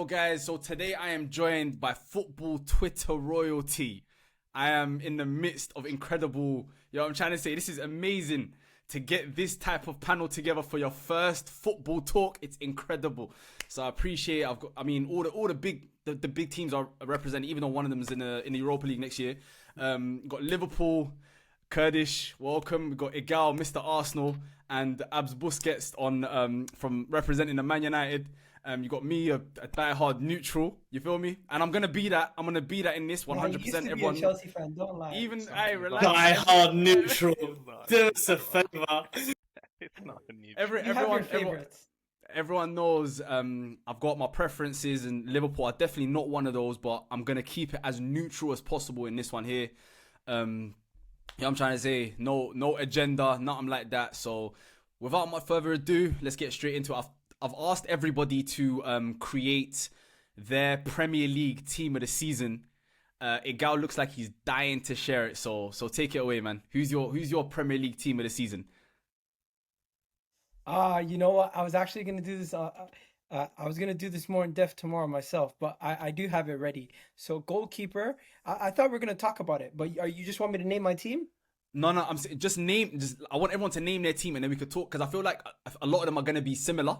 Yo, guys, so today I am joined by football Twitter royalty. I am in the midst of incredible, I'm trying to say, this is amazing to get this type of panel together for your first football talk. It's incredible. So I appreciate it. All the big teams are represented, even though one of them is in the Europa League next year. Got Liverpool, Kurdish, welcome. We got Igal, Mr. Arsenal, and Abs Busquets on from representing the Man United. You got me, a diehard neutral. You feel me? And I'm gonna be that. I'm gonna be that in this 100%. You used to be Everyone, a Chelsea fan, don't lie. even I relax. Diehard neutral. Do us a favour. It's not a neutral. You have your favourites. Everyone knows I've got my preferences, and Liverpool are definitely not one of those. But I'm gonna keep it as neutral as possible in this one here. I'm trying to say no agenda, nothing like that. So without much further ado, let's get straight into it. I've asked everybody to create their Premier League team of the season. Igal looks like he's dying to share it, so take it away, man. Who's your Premier League team of the season? You know what? I was actually gonna do this. I was gonna do this more in depth tomorrow myself, but I do have it ready. So goalkeeper. I thought we were gonna talk about it, but you just want me to name my team? No, I'm saying I want everyone to name their team, and then we could talk, because I feel like a lot of them are gonna be similar.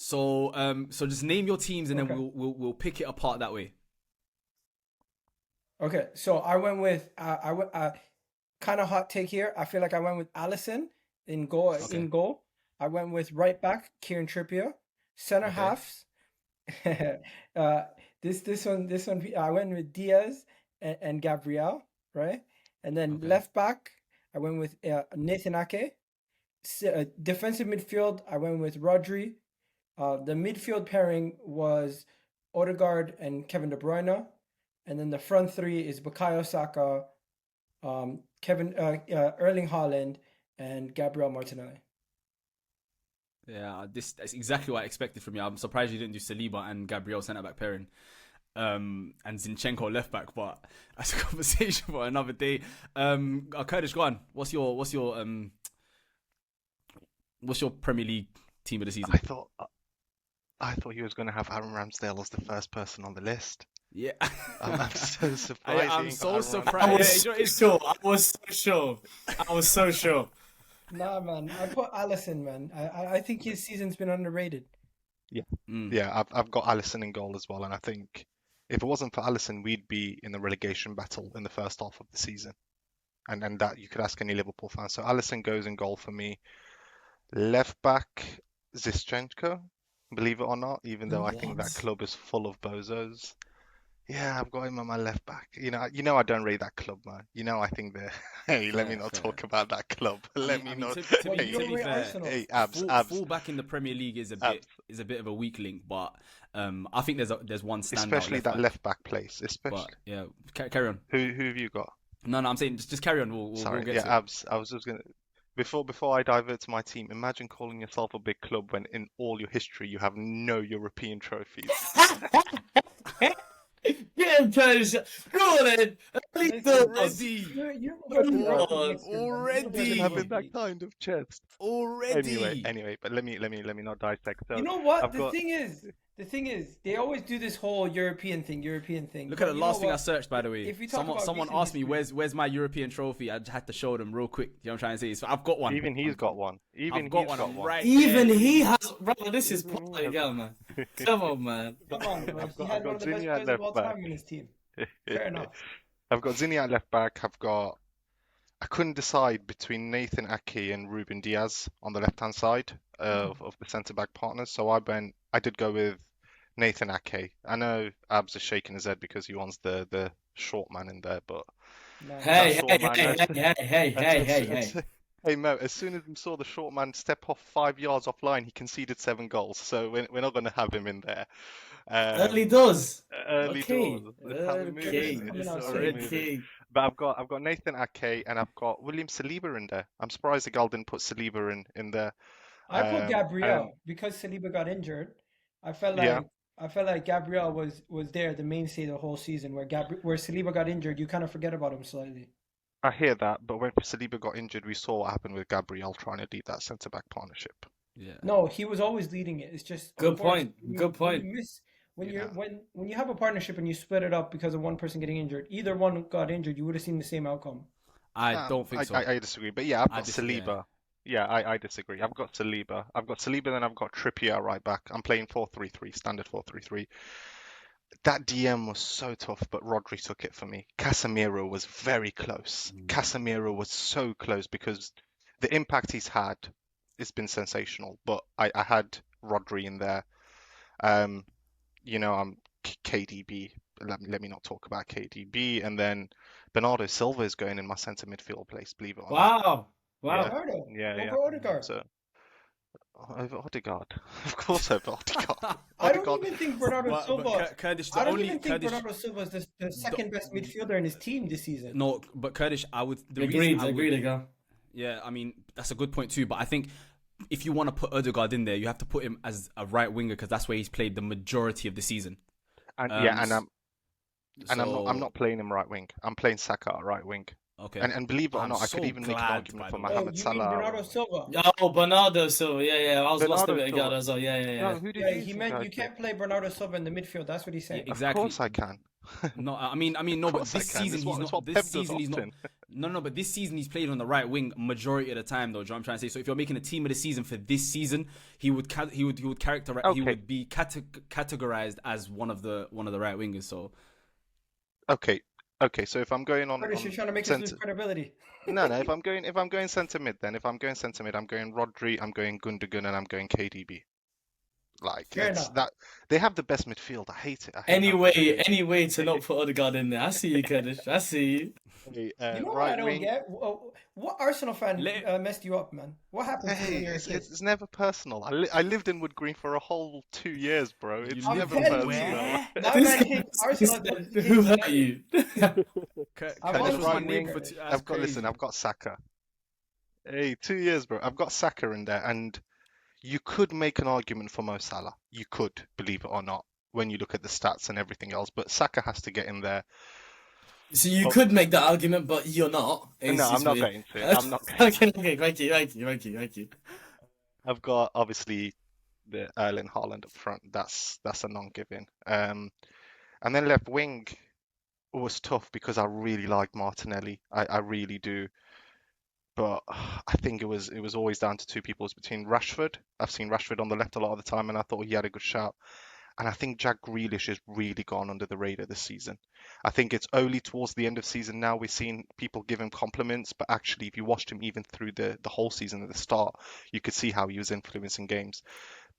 So just name your teams, and then we'll pick it apart that way. Okay, so I went with kind of hot take here. I feel like I went with Alisson in goal. Okay. In goal, I went with right back Kieran Trippier. Center halves. This one. I went with Diaz and Gabriel, right? And then left back, I went with Nathan Ake. Defensive midfield, I went with Rodri. The midfield pairing was Odegaard and Kevin De Bruyne, and then the front three is Bukayo Saka, Erling Haaland, and Gabriel Martinelli. Yeah, that's exactly what I expected from you. I'm surprised you didn't do Saliba and Gabriel centre back pairing, and Zinchenko left back. But that's a conversation for another day. Kurdish, go on. What's your Premier League team of the season? I thought he was going to have Aaron Ramsdale as the first person on the list. Yeah, I'm so surprised. I'm so surprised. I was so sure. Nah, man. I put Alisson, man. I think his season's been underrated. Yeah, yeah. I've got Alisson in goal as well, and I think if it wasn't for Alisson, we'd be in the relegation battle in the first half of the season, and that you could ask any Liverpool fan. So Alisson goes in goal for me. Left back Zinchenko, believe it or not, even though I think that club is full of bozos. Yeah, I've got him on my left back. You know, I don't rate that club, man. You know, I think they're. Hey, let me not talk about that club. Let me not. To Hey, be fair, Hey, abs. full back in the Premier League is a bit of a weak link, but I think there's one standout. Especially that left back place. Especially. But yeah, carry on. Who have you got? No, I'm saying just carry on. We'll Sorry, get yeah, to it. abs. I was just gonna. Before I divert to my team, imagine calling yourself a big club when in all your history you have no European trophies. Get him, Kurdish. Go on then. Already. Having that kind of chest. Already. Anyway, but let me not dissect. So You know what? I've got- The thing is, they always do this whole European thing. Look But at the you last know thing I what? searched, by the way. If we talk about Someone recent asked me history- where's my European trophy. I just had to show them real quick. You know what I'm trying to say? So I've got one. Even he's got one. I've got one. I'm right Even there. he has, brother. This is part again, man. Come on, man. Come on, bro. He I've had got one of the best Zinni at players of all left back. time in his team. Fair enough. I've got Zinni at left back. I couldn't decide between Nathan Ake and Ruben Diaz on the left hand side of the centre back partners. So I did go with Nathan Ake. I know Abs is shaking his head because he wants the short man in there, but Nah, Hey, That's all, man. hey. Hey Mo, as soon as we saw the short man step off 5 yards offline, he conceded 7 goals. So we're not going to have him in there. Early doors. Early Okay. doors. That's how we move Okay. it. Coming It's out already soon. moving. Okay. But I've got Nathan Ake and I've got William Saliba in there. I'm surprised the gal didn't put Saliba in there. I put Um, Gabriel and because Saliba got injured. I felt Yeah. like Gabriel was there, the mainstay the whole season. Where Saliba got injured, you kind of forget about him slightly. I hear that, but when Saliba got injured, we saw what happened with Gabriel trying to lead that centre back partnership. Yeah. No, he was always leading it. It's just Good unfortunately, point. Good point. when you you're know. when you have a partnership and you split it up because of one person getting injured, either one got injured, you would have seen the same outcome. I don't think so. I disagree, but yeah, I've I got just yeah. Saliba. Yeah, I disagree. I've got Saliba. Then I've got Trippier right back. I'm playing 4-3-3, standard 4-3-3. That DM was so tough, but Rodri took it for me. Casemiro was very close. Casemiro was so close because the impact he's had has been sensational. But I had Rodri in there. I'm KDB. Let me not talk about KDB. And then Bernardo Silva is going in my centre midfield place, believe it or not. Wow. Yeah, Bernardo yeah. over Odegaard. So over Odegaard, of course, over Odegaard. I don't Odegaard. even think Bernardo But Silva. Kurdish, I the don't only even think Kurdish. Bernardo Silva is the second best midfielder in his team this season. No, but Kurdish, I would. The reason Agreed, I would, agreed, again. Yeah, I mean that's a good point too. But I think if you want to put Odegaard in there, you have to put him as a right winger because that's where he's played the majority of the season. And I'm not playing him right wing. I'm playing Saka at right wing. Okay. And believe it or I'm not, I so could even make an glad, argument by for the way. Oh, Mohamed you mean Salah. Bernardo Silva? Oh, Bernardo Silva. Yeah. I was lost a Bernardo bit ago Silva. as well. Yeah. No, who did Yeah, you he think meant I'd you play? can't play Bernardo Silva in the midfield. That's what he's saying. Yeah, exactly. Of course I can. No, I mean, no, but course I this can. season It's he's what- it's not. what This Pep does season he's not. often. No, but this season he's played on the right wing majority of the time, though. Do you know what I'm trying to say? So if you're making a team of the season for this season, he would characterize. He Okay. would be categorized as one of the right wingers. So Okay. So if I'm going on, Curtis, you're trying to make us lose credibility. no. If I'm going centre mid, I'm going Rodri, I'm going Gundogan, and I'm going KDB. Like Fair it's enough. that they have the best midfield. I hate it. I hate Any way to not put Odegaard in there. I see you, Kurdish. I see you. Okay, You know what right I don't wing. get? What Arsenal fan Let- messed you up, man? What happened to you Hey, when you were a kid? it's never personal. I lived in Wood Green for a whole 2 years, bro. It's You never lived telling personal. you. where? My This man guy- hates Arsenal. Who hurt you? Kurdish I'm was on my right name wing. for two. I've got Saka. Hey, 2 years, bro. I've got Saka in there, and you could make an argument for Mo Salah. You could, believe it or not, when you look at the stats and everything else. But Saka has to get in there. So you could make that argument, but you're not. No, I'm not going to. I'm not going to. Okay. Thank you. I've got obviously the Erling Haaland up front. That's a non-given. And then left wing was tough because I really like Martinelli. I really do. But I think it was always down to two people. It's between Rashford. I've seen Rashford on the left a lot of the time, and I thought he had a good shout. And I think Jack Grealish has really gone under the radar this season. I think it's only towards the end of season now we're seeing people give him compliments, but actually, if you watched him even through the whole season at the start, you could see how he was influencing games.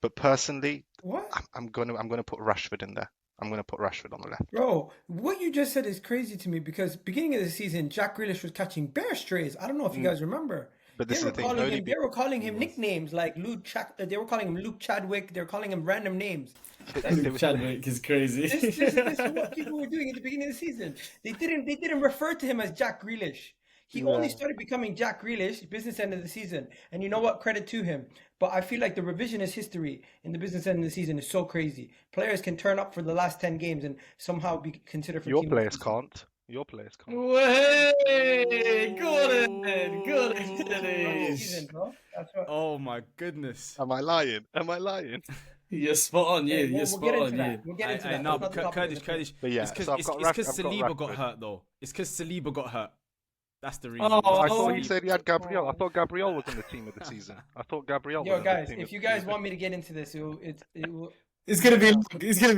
But personally, What? I'm gonna put Rashford in there. I'm gonna put Rashford on the left. Bro, what you just said is crazy to me because beginning of the season, Jack Grealish was catching bear strays. I don't know if you guys remember. But this They is were the thing. calling him. They were calling him nicknames like they were calling him Luke Chadwick. They were calling him random names. Chadwick is crazy. This is what people were doing at the beginning of the season. They didn't refer to him as Jack Grealish. He only started becoming Jack Grealish business end of the season. And you know what? Credit to him. But I feel like the revisionist history in the business end of the season is so crazy. Players can turn up for the last 10 games and somehow be considered for Your team of the players season. can't. Your players can't. Way, good Season, Kurdish. bro. That's what. Oh my goodness. Am I lying? Am I lying? You're spot on, Yeah, You're we'll spot get into on, that. We'll get into that. No, That's but not the topic of the Kurdish. But yeah, It's because so I've got Saliba got Rashford. hurt though. It's because Saliba got hurt. That's the reason. Oh, I It's thought Saliba. he said he had Gabriel. I thought Gabriel was in the team of the season. I thought Gabriel Yo, was in guys, the team if of you the guys season. want me to get into this, it will. It's gonna be long. It's gonna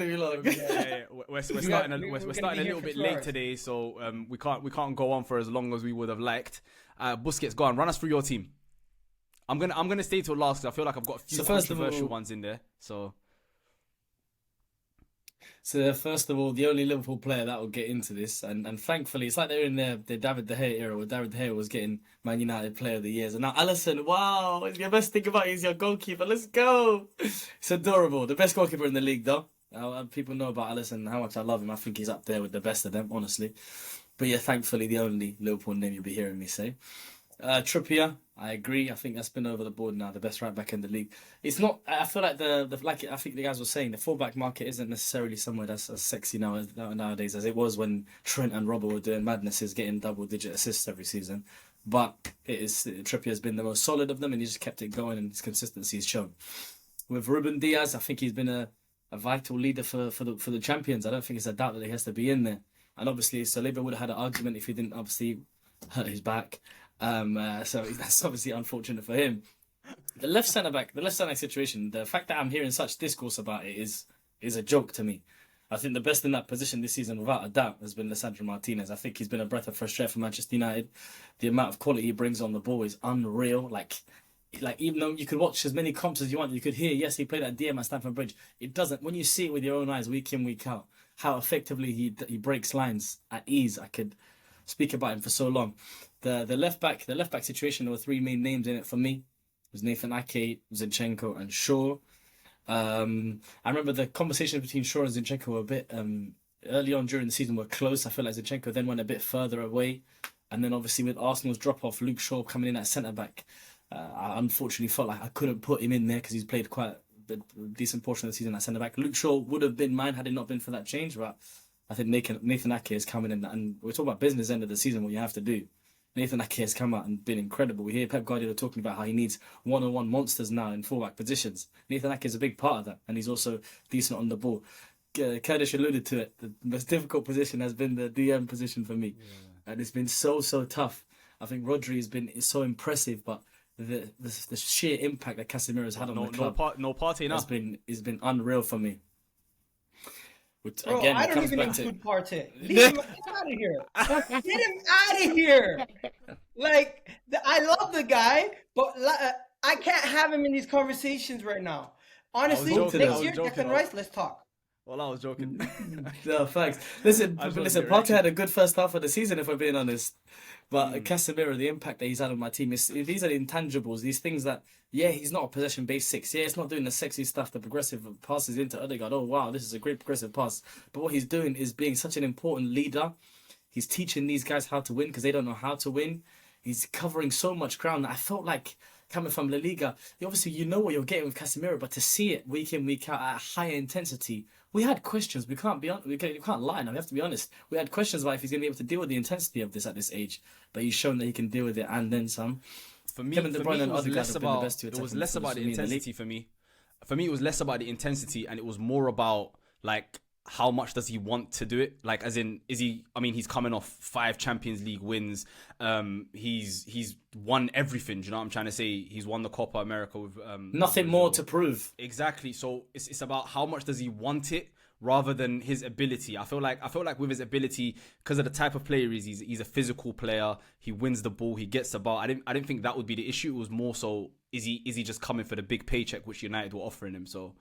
be long. Yeah. We're starting we're a gonna little be here bit for 2 late hours. today, so we can't go on for as long as we would have liked. Busquets, go on, run us through your team. I'm gonna stay till last because I feel like I've got a few So first of controversial all- ones in there. So first of all, the only Liverpool player that will get into this, and thankfully, it's like they're in their David De Gea era, where David De Gea was getting Man United Player of the Years, and now Alisson, wow, the best thing about it is your goalkeeper. Let's go! It's adorable. The best goalkeeper in the league, though. People know about Alisson and how much I love him. I think he's up there with the best of them, honestly. But yeah, thankfully, the only Liverpool name you'll be hearing me say. Trippier, I agree. I think that's been over the board now, the best right back in the league. It's not. I feel like I think the guys were saying the fullback market isn't necessarily somewhere that's as sexy nowadays as it was when Trent and Robert were doing madnesses, getting double-digit assists every season. But Trippier has been the most solid of them, and he just kept it going, and his consistency is shown. With Ruben Diaz, I think he's been a a vital leader for the champions. I don't think it's a doubt that he has to be in there. And obviously, Saliba would have had an argument if he didn't obviously hurt his back. So that's obviously unfortunate for him. The left centre back situation. The fact that I'm hearing such discourse about it is a joke to me. I think the best in that position this season, without a doubt, has been Lisandro Martinez. I think he's been a breath of fresh air for Manchester United. The amount of quality he brings on the ball is unreal. Like even though you could watch as many comps as you want, you could hear, yes, he played at DM at Stamford Bridge. It doesn't, when you see it with your own eyes, week in, week out, how effectively he breaks lines at ease. I could speak about him for so long. The left back situation, there were three main names in it for me. It was Nathan Ake, Zinchenko, and Shaw. I remember the conversations between Shaw and Zinchenko were a bit early on during the season were close. I feel like Zinchenko then went a bit further away, and then obviously with Arsenal's drop off, Luke Shaw coming in at centre back, I unfortunately felt like I couldn't put him in there because he's played quite a decent portion of the season at centre back. Luke Shaw would have been mine had it not been for that change, but I think Nathan Ake is coming in, and we're talking about business end of the season, what you have to do. Nathan Ake has come out and been incredible. We hear Pep Guardiola talking about how he needs one-on-one monsters now in fullback positions. Nathan Ake is a big part of that, and he's also decent on the ball. Kurdish alluded to it. The most difficult position has been the DM position for me, and it's been so tough. I think Rodri is so impressive, but the sheer impact that Casemiro has had on the club, no party now, has been unreal for me. Bro, again, I don't even include Partey. Leave him out of here. Get him out of here. Like, I love the guy, but I can't have him in these conversations right now. Honestly, next year, Declan Rice, let's talk. Well, I was joking. No, thanks. Listen, Partey had a good first half of the season, if we're being honest. But Casemiro, the impact that he's had on my team, these are the intangibles, these things that, yeah, he's not a possession-based six. Yeah, it's not doing the sexy stuff, the progressive passes into Odegaard. Oh, wow, this is a great progressive pass. But what he's doing is being such an important leader. He's teaching these guys how to win because they don't know how to win. He's covering so much ground that I felt like, coming from La Liga, obviously you know what you're getting with Casemiro, but to see it week in, week out at a higher intensity, we had questions. We can't lie now. We have to be honest. We had questions about if he's going to be able to deal with the intensity of this at this age, but he's shown that he can deal with it and then some. For me, it was less about the intensity. For me, it was less about the intensity, and it was more about like how much does he want to do it? Like, as in, is he? I mean, he's coming off 5 Champions League wins. He's won everything. Do you know what I'm trying to say? He's won the Copa America with nothing more to prove. Exactly. So it's about how much does he want it rather than his ability. I feel like with his ability, because of the type of player he's a physical player. He wins the ball. He gets the ball. I didn't think that would be the issue. It was more so is he just coming for the big paycheck which United were offering him? So.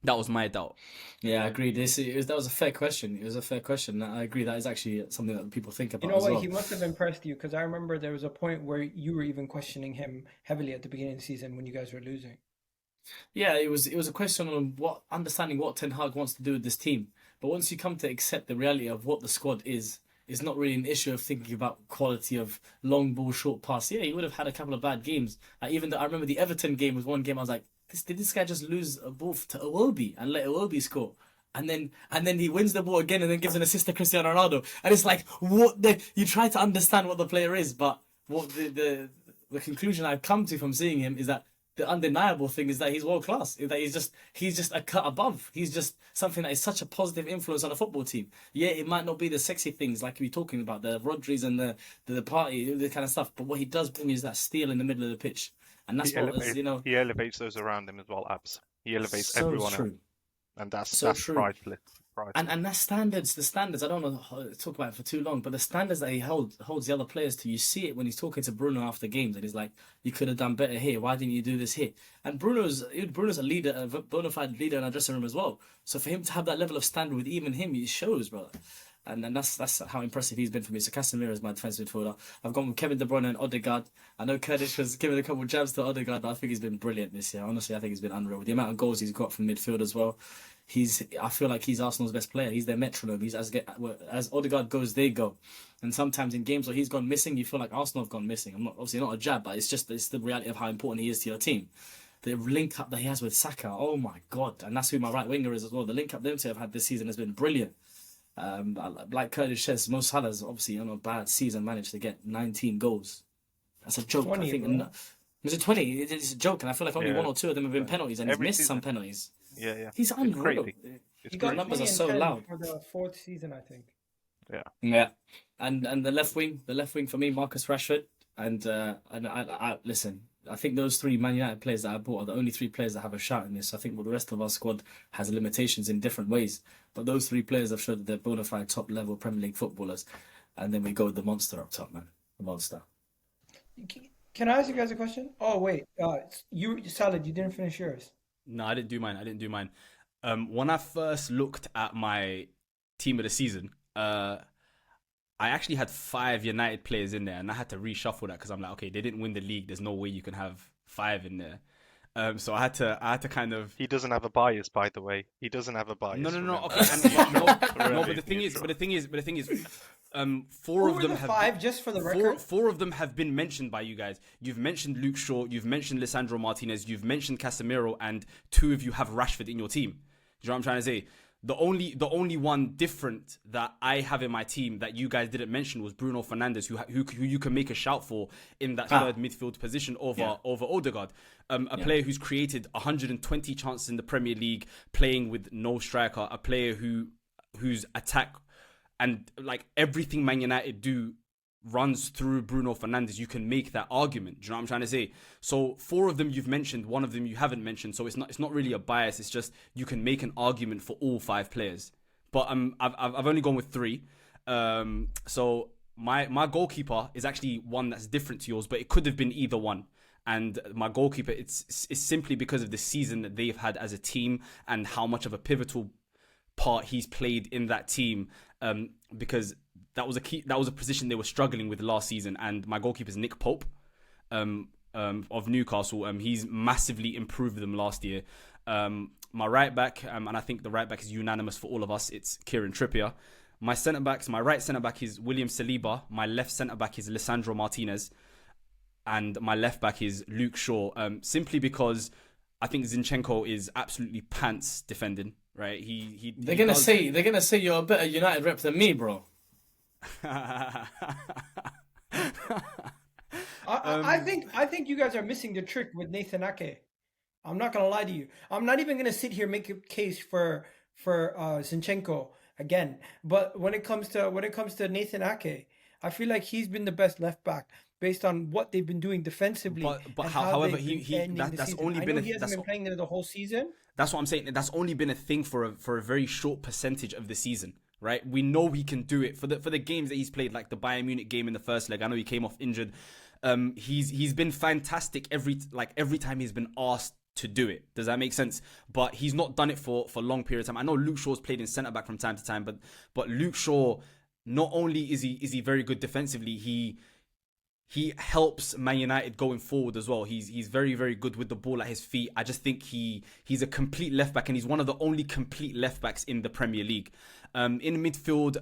That was my doubt. Yeah, I agree. That was a fair question. It was a fair question. I agree. That is actually something that people think about. You know as what? well. He must have impressed you because I remember there was a point where you were even questioning heavily at the beginning of the season when you guys were losing. Yeah, it was a question on understanding what Ten Hag wants to do with this team. But once you come to accept the reality of what the squad is, it's not really an issue of thinking about quality of long ball, short pass. Yeah, he would have had a couple of bad games. I remember the Everton game was one game I was like, did this guy just lose a ball to Iwobi and let Iwobi score? And then he wins the ball again and then gives an assist to Cristiano Ronaldo. And it's like, you try to understand what the player is, but what the conclusion I've come to from seeing him is that the undeniable thing is that he's world class. That he's just a cut above. He's just something that is such a positive influence on a football team. Yeah, it might not be the sexy things like we're talking about, the Rodris and the party, the kind of stuff. But what he does bring is that steel in the middle of the pitch. And that's he elevates those around him as well, Abs. He elevates everyone else. And that's priceless. And that's standards. The standards, I don't want to talk about it for too long, but the standards that he holds the other players to, you see it when he's talking to Bruno after games, and he's like, you could have done better here. Why didn't you do this here? And Bruno's a leader, a bona fide leader in our dressing room as well. So for him to have that level of standard with even him, it shows, brother. And that's how impressive he's been for me. So Casemiro is my defensive midfielder. I've gone with Kevin De Bruyne and Odegaard. I know Kurdish was giving a couple of jabs to Odegaard, but I think he's been brilliant this year. Honestly, I think he's been unreal. The amount of goals he's got from midfield as well. I feel like he's Arsenal's best player. He's their metronome. He's as Odegaard goes, they go. And sometimes in games where he's gone missing, you feel like Arsenal have gone missing. I'm not a jab, but it's the reality of how important he is to your team. The link up that he has with Saka, oh my God. And that's who my right winger is as well. The link up them two have had this season has been brilliant. Like Kurdish says, Mo Salah's obviously on a bad season managed to get 19 goals. That's a joke. 20, I think. Is it 20? It's a joke, and I feel like only 1 or 2 of them have been penalties, and he's missed some penalties. Yeah. He's It's unreal. crazy. It's He The got crazy. numbers 20 are and so 10 loud. for the 4th season, I think. Yeah, and the left wing for me, Marcus Rashford, and I listen. I think those 3 Man United players that I bought are the only 3 players that have a shot in this. I think the rest of our squad has limitations in different ways, but those 3 players have showed that they're bona fide top level Premier League footballers. And then we go with the monster up top, man, the monster. Can I ask you guys a question? Oh wait, Salad, you didn't finish yours. No, I didn't do mine. When I first looked at my team of the season, I actually had 5 United players in there, and I had to reshuffle that because I'm like, okay, they didn't win the league. There's no way you can have 5 in there. So I had to kind of. He doesn't have a bias, by the way. He doesn't have a bias. No. remember. Okay, no. But the thing is, 4 Who of were them the have 5, just for the record? four of them have been mentioned by you guys. You've mentioned Luke Shaw, you've mentioned Lisandro Martinez, you've mentioned Casemiro, and 2 of you have Rashford in your team. Do you know what I'm trying to say? The only one different that I have in my team that you guys didn't mention was Bruno Fernandes, who you can make a shout for in that third midfield position over Odegaard, a player who's created 120 chances in the Premier League, playing with no striker, a player whose attack and like everything Man United do runs through Bruno Fernandes. You can make that argument. Do you know what I'm trying to say? So 4 of them you've mentioned, 1 of them you haven't mentioned. So it's not really a bias. It's just you can make an argument for all 5 players. But I've only gone with 3. So my goalkeeper is actually one that's different to yours, but it could have been either one. And my goalkeeper, it's simply because of the season that they've had as a team and how much of a pivotal part he's played in that team. Because that was a position they were struggling with last season, and my goalkeeper is Nick Pope of Newcastle. He's massively improved them last year. My right back, and I think the right back is unanimous for all of us, it's Kieran Trippier. My right centre back is William Saliba. My left centre back is Lisandro Martinez, and my left back is Luke Shaw. Simply because I think Zinchenko is absolutely pants defending. Right? They're gonna say you're a better United rep than me, bro. I think you guys are missing the trick with Nathan Ake. I'm not gonna lie to you. I'm not even gonna sit here and make a case for Zinchenko again. But when it comes to Nathan Ake, I feel like he's been the best left back based on what they've been doing defensively. But however, that's only been he hasn't been playing there the whole season. That's what I'm saying. That's only been a thing for a very short percentage of the season, right? We know he can do it for the games that he's played, like the Bayern Munich game in the first leg. I know he came off injured. He's been fantastic every time he's been asked to do it. Does that make sense? But he's not done it for long periods of time. I know Luke Shaw's played in centre back from time to time, but Luke Shaw, not only is he very good defensively, he helps Man United going forward as well. He's very, very good with the ball at his feet. I just think he's a complete left back, and he's one of the only complete left backs in the Premier League. In midfield,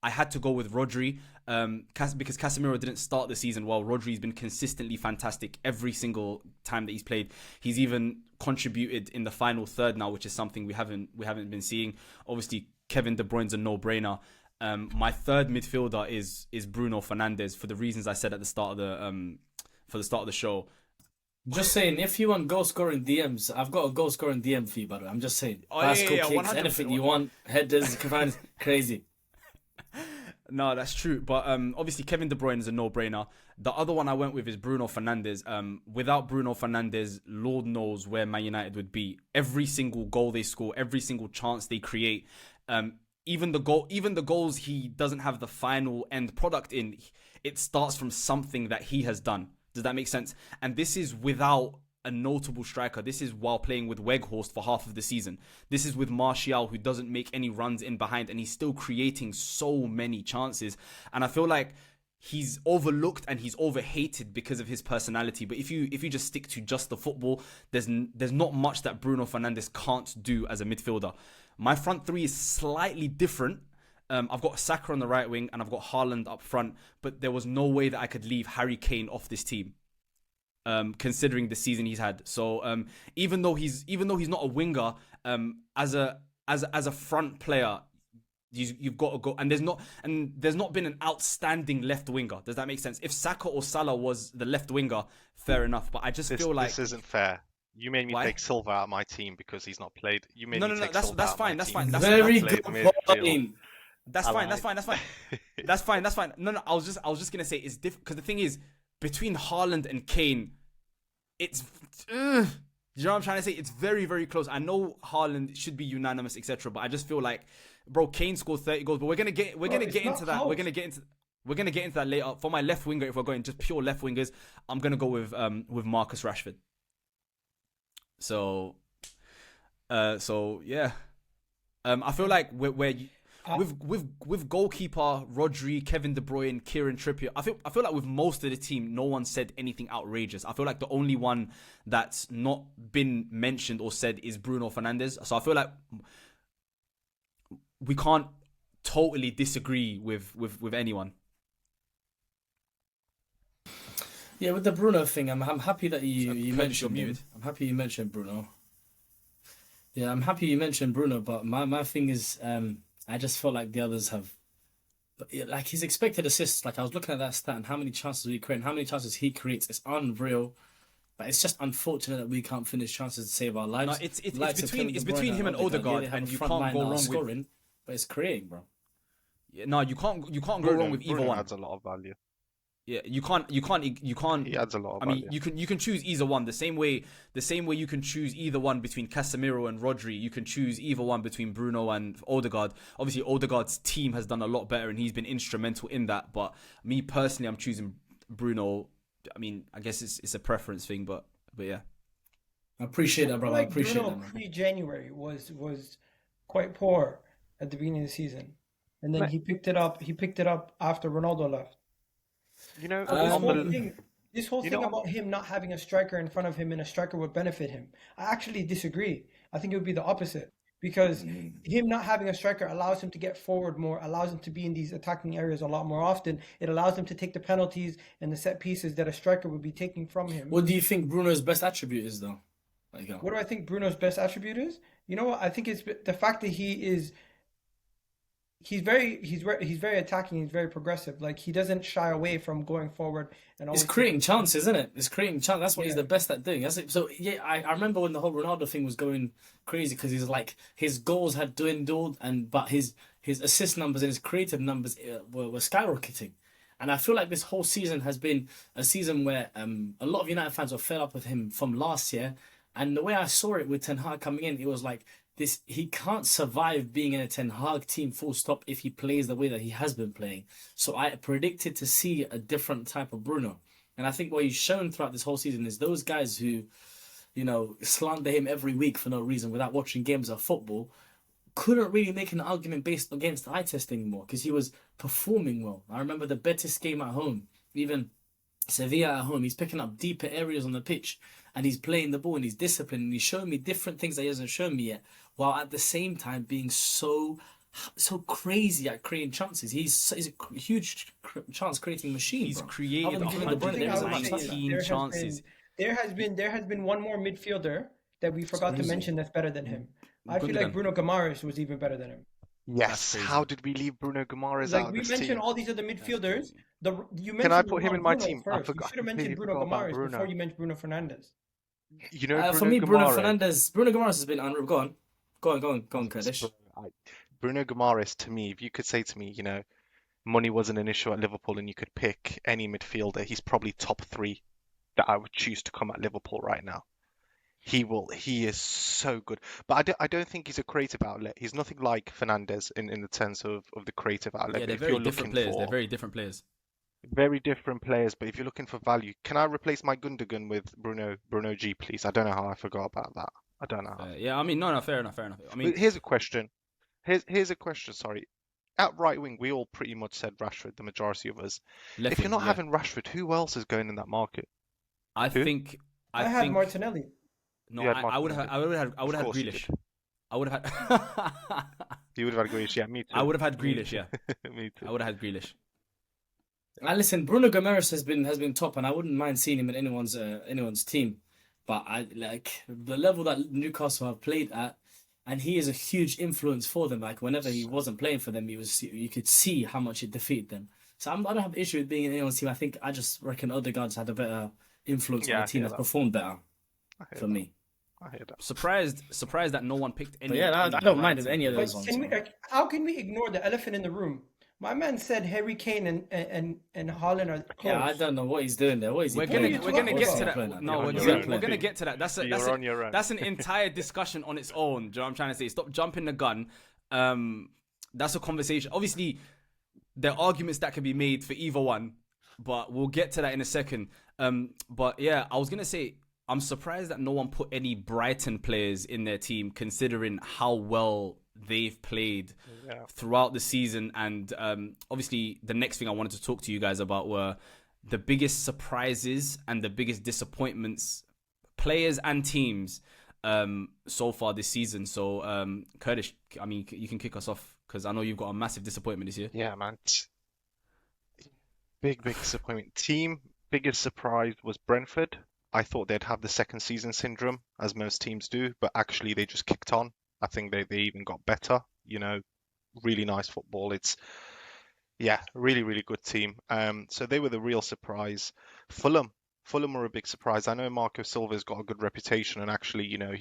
I had to go with Rodri because Casemiro didn't start the season well. Rodri's been consistently fantastic every single time that he's played. He's even contributed in the final third now, which is something we haven't been seeing. Obviously, Kevin De Bruyne's a no-brainer. My third midfielder is Bruno Fernandes for the reasons I said at the start of the show. Just saying, if you want goal scoring DMs, I've got a goal scoring DM for you, by the way. I'm just saying, bicycle kicks, anything you want, headers, crazy. No, that's true. But obviously, Kevin De Bruyne is a no-brainer. The other one I went with is Bruno Fernandes. Without Bruno Fernandes, Lord knows where Man United would be. Every single goal they score, every single chance they create. Even the goals he doesn't have the final end product in, it starts from something that he has done. Does that make sense? And this is without a notable striker. This is while playing with Weghorst for half of the season. This is with Martial, who doesn't make any runs in behind, and he's still creating so many chances. And I feel like he's overlooked and he's overhated because of his personality. But if you just stick to just the football, there's not much that Bruno Fernandes can't do as a midfielder. My front three is slightly different. I've got Saka on the right wing and I've got Haaland up front, but there was no way that I could leave Harry Kane off this team, considering the season he's had. So even though he's not a winger, as a front player, you've got to go. And there's not been an outstanding left winger. Does that make sense? If Saka or Salah was the left winger, fair enough. But I just feel like this isn't fair. You made me Why? take Silva out of my team because he's not played. You made No, me no, no. take That's Silva that's out of my fine. That's team. fine. That's Very fine. good Played midfield. point. That's I fine. That's lied. fine. That's fine. That's fine. That's fine. No, no. I was just gonna say it's different because the thing is between Haaland and Kane, it's. You know what I'm trying to say? It's very, very close. I know Haaland should be unanimous, etc. But I just feel like, bro, Kane scored 30 goals. But we're gonna get it's not into that. close. We're gonna get into that later. For my left winger, if we're going just pure left wingers, I'm gonna go with Marcus Rashford. So yeah. I feel like with goalkeeper Rodri, Kevin De Bruyne, Kieran Trippier, I feel like with most of the team, no one said anything outrageous. I feel like the only one that's not been mentioned or said is Bruno Fernandes. So I feel like we can't totally disagree with anyone. Yeah, with the Bruno thing, I'm happy that you Curtis, mentioned you're him. muted. I'm happy you mentioned Bruno. Yeah, I'm happy you mentioned Bruno, but my thing is, I just felt like the others have, like his expected assists. Like I was looking at that stat and how many chances we create, and how many chances he creates. It's unreal, but it's just unfortunate that we can't finish chances to save our lives. No, it's Likes of between Kevin it's De Bruyne between him and Odegaard, they have and a you front can't line go that are wrong with. scoring, but it's creating, bro. Yeah, no, you can't go wrong with either Bruno one. adds a lot of value. Yeah, you can't. He adds a lot of I value. mean, you can choose either one. The same way you can choose either one between Casemiro and Rodri. You can choose either one between Bruno and Odegaard. Obviously, Odegaard's team has done a lot better, and he's been instrumental in that. But me personally, I'm choosing Bruno. I mean, I guess it's a preference thing, but yeah. I appreciate that, bro. I Like appreciate Bruno that, man. pre-January was quite poor at the beginning of the season, and then Like- he picked it up. He picked it up after Ronaldo left. You know, But this Um, whole thing, you know, about him not having a striker in front of him and a striker would benefit him. I actually disagree. I think it would be the opposite because him not having a striker allows him to get forward more, allows him to be in these attacking areas a lot more often. It allows him to take the penalties and the set pieces that a striker would be taking from him. What do you think Bruno's best attribute is, though? Like, What do I think Bruno's best attribute is? You know what? I think it's the fact that he's very attacking. He's very progressive. Like he doesn't shy away from going forward and It's always creating chances, isn't it? It's creating chance. That's what he's Yeah. the best at doing. That's it. So yeah, I remember when the whole Ronaldo thing was going crazy because he's like his goals had dwindled but his assist numbers and his creative numbers were skyrocketing. And I feel like this whole season has been a season where a lot of United fans were fed up with him from last year. And the way I saw it with Ten Hag coming in, it was like he can't survive being in a Ten Hag team full stop if he plays the way that he has been playing. So I predicted to see a different type of Bruno. And I think what he's shown throughout this whole season is those guys who, slander him every week for no reason without watching games of football couldn't really make an argument based against eye test anymore because he was performing well. I remember the Betis game at home, even Sevilla at home. He's picking up deeper areas on the pitch and he's playing the ball and he's disciplined and he's showing me different things that he hasn't shown me yet, while at the same time being so crazy at creating chances. He's a huge chance creating machine. He's bro. created Other than Kevin De Bruyne, there isn't much like that. 119 chances. There has been one more midfielder that we forgot to mention that's better than him. I feel like Gundogan. Bruno Guimaraes was even better than him. yes. crazy. How did we leave Bruno Guimaraes Like out of we this mentioned team? all these other midfielders. You Can I mentioned put him in my Bruno team? I first. forgot- You should have I mentioned completely Bruno forgot about Guimaraes Bruno. before you mentioned Bruno Fernandes. You know, For me, Bruno Guimaraes- Guimaraes has been unreal. Go on, Kurdish. Bruno Guimaraes, to me, if you could say to me, money wasn't an issue at Liverpool and you could pick any midfielder, he's probably top 3 that I would choose to come at Liverpool right now. He is so good. But I don't think he's a creative outlet. He's nothing like Fernandes in the sense of the creative outlet. Yeah, But they're if very you're different looking players. for They're very different players. very different players, but if you're looking for value, can I replace my Gundogan with Bruno G, please? I don't know how I forgot about that. I don't know how. Yeah, I mean, no, fair enough. I mean, But here's a question. Here's a question, sorry. At right wing, we all pretty much said Rashford, the majority of us. left If you're wing, not yeah. having Rashford, who else is going in that market? I Who? think I had think Martinelli. no, You had I would have Martinelli. I would Of have course you Grealish. did. I would have had You would have had Grealish, yeah, me too. I would have had Grealish, yeah. Me too. I would have had Grealish. Listen, Bruno Guimaraes has been top, and I wouldn't mind seeing him in anyone's team. But I like the level that Newcastle have played at, and he is a huge influence for them. Like whenever he wasn't playing for them, you could see how much it defeated them. So I don't have an issue with being in anyone's team. I just reckon Odegaard's had a better influence Yeah, on I the team hear that's that. performed better I hear for that. me. I hear that. Surprised that no one picked any. But yeah, any I don't mind if Brighton any of But those ones. can we, how can we ignore the elephant in the room? My man said Harry Kane and Haaland are close. Yeah, I don't know what he's doing there. What is he We're playing? gonna get What's to he that. playing at? No, You're we're on gonna, your we're own, gonna Pete. get to that. You're on your own. That's an entire discussion on its own. Do you know what I'm trying to say? Stop jumping the gun. That's a conversation. Obviously, there are arguments that can be made for either one, but we'll get to that in a second. But yeah, I was gonna say I'm surprised that no one put any Brighton players in their team, considering how well they've played throughout the season. And obviously, the next thing I wanted to talk to you guys about were the biggest surprises and the biggest disappointments, players and teams, so far this season. So, Kurdish, I mean, you can kick us off because I know you've got a massive disappointment this year. Yeah, man. Big disappointment. Team, biggest surprise was Brentford. I thought they'd have the second season syndrome, as most teams do, but actually they just kicked on. I think they even got better. You know, really nice football. It's, yeah, really good team. So they were the real surprise. Fulham were a big surprise. I know Marco Silva's got a good reputation, and actually, you know,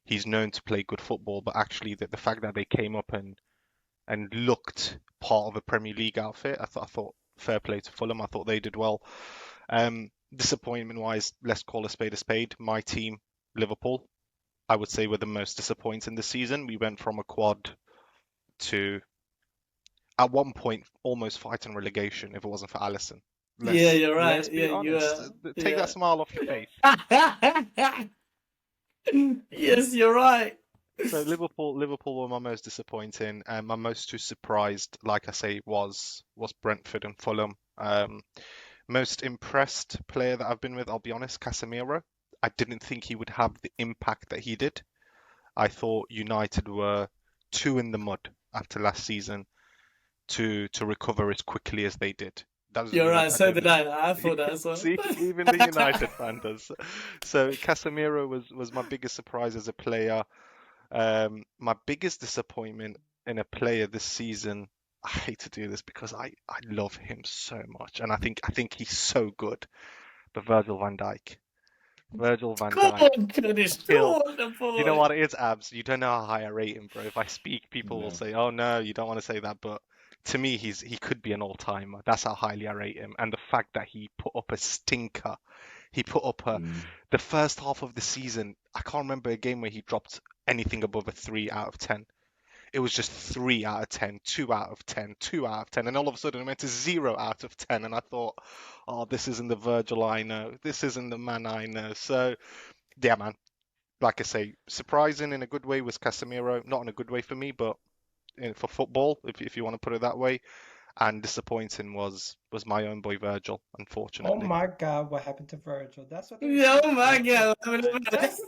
he's known to play good football, but actually the fact that they came up and looked part of a Premier League outfit, I thought fair play to Fulham. I thought they did well. Disappointment wise, let's call a spade a spade. My team, Liverpool, I would say were the most disappointing this season. We went from a quad to, at one point, almost fighting relegation if it wasn't for Alisson. Yeah, you're right. Let's be Yeah, honest. Take that smile off your face. Yes, you're right. So Liverpool were my most disappointing, and my most too surprised, like I say, was Brentford and Fulham. Most impressed player that I've been with, I'll be honest, Casemiro. I didn't think he would have the impact that he did. I thought United were too in the mud after last season to recover as quickly as they did. You're right, so did I. I thought that as well. See, even the United fan does. So Casemiro was my biggest surprise as a player. My biggest disappointment in a player this season, I hate to do this because I love him so much, and I think he's so good. But Virgil van Dijk. Come on, Kurdish, come on, the boy. You know what it is, Abs? You don't know how high I rate him, bro. If I speak, people will say, "Oh no, you don't want to say that." But to me, he could be an all-timer. That's how highly I rate him. And the fact that he put up a stinker, he put up the first half of the season. I can't remember a game where he dropped anything above a 3 out of 10. It was just 3 out of 10, 2 out of 10, 2 out of 10, and all of a sudden it went to 0 out of 10. And I thought, oh, this isn't the Virgil I know. This isn't the man I know. So, yeah, man. Like I say, surprising in a good way was Casemiro. Not in a good way for me, but for football, if you want to put it that way. And disappointing was my own boy Virgil, unfortunately. Oh my God, what happened to Virgil? That's what. Yeah, oh my God. Listen,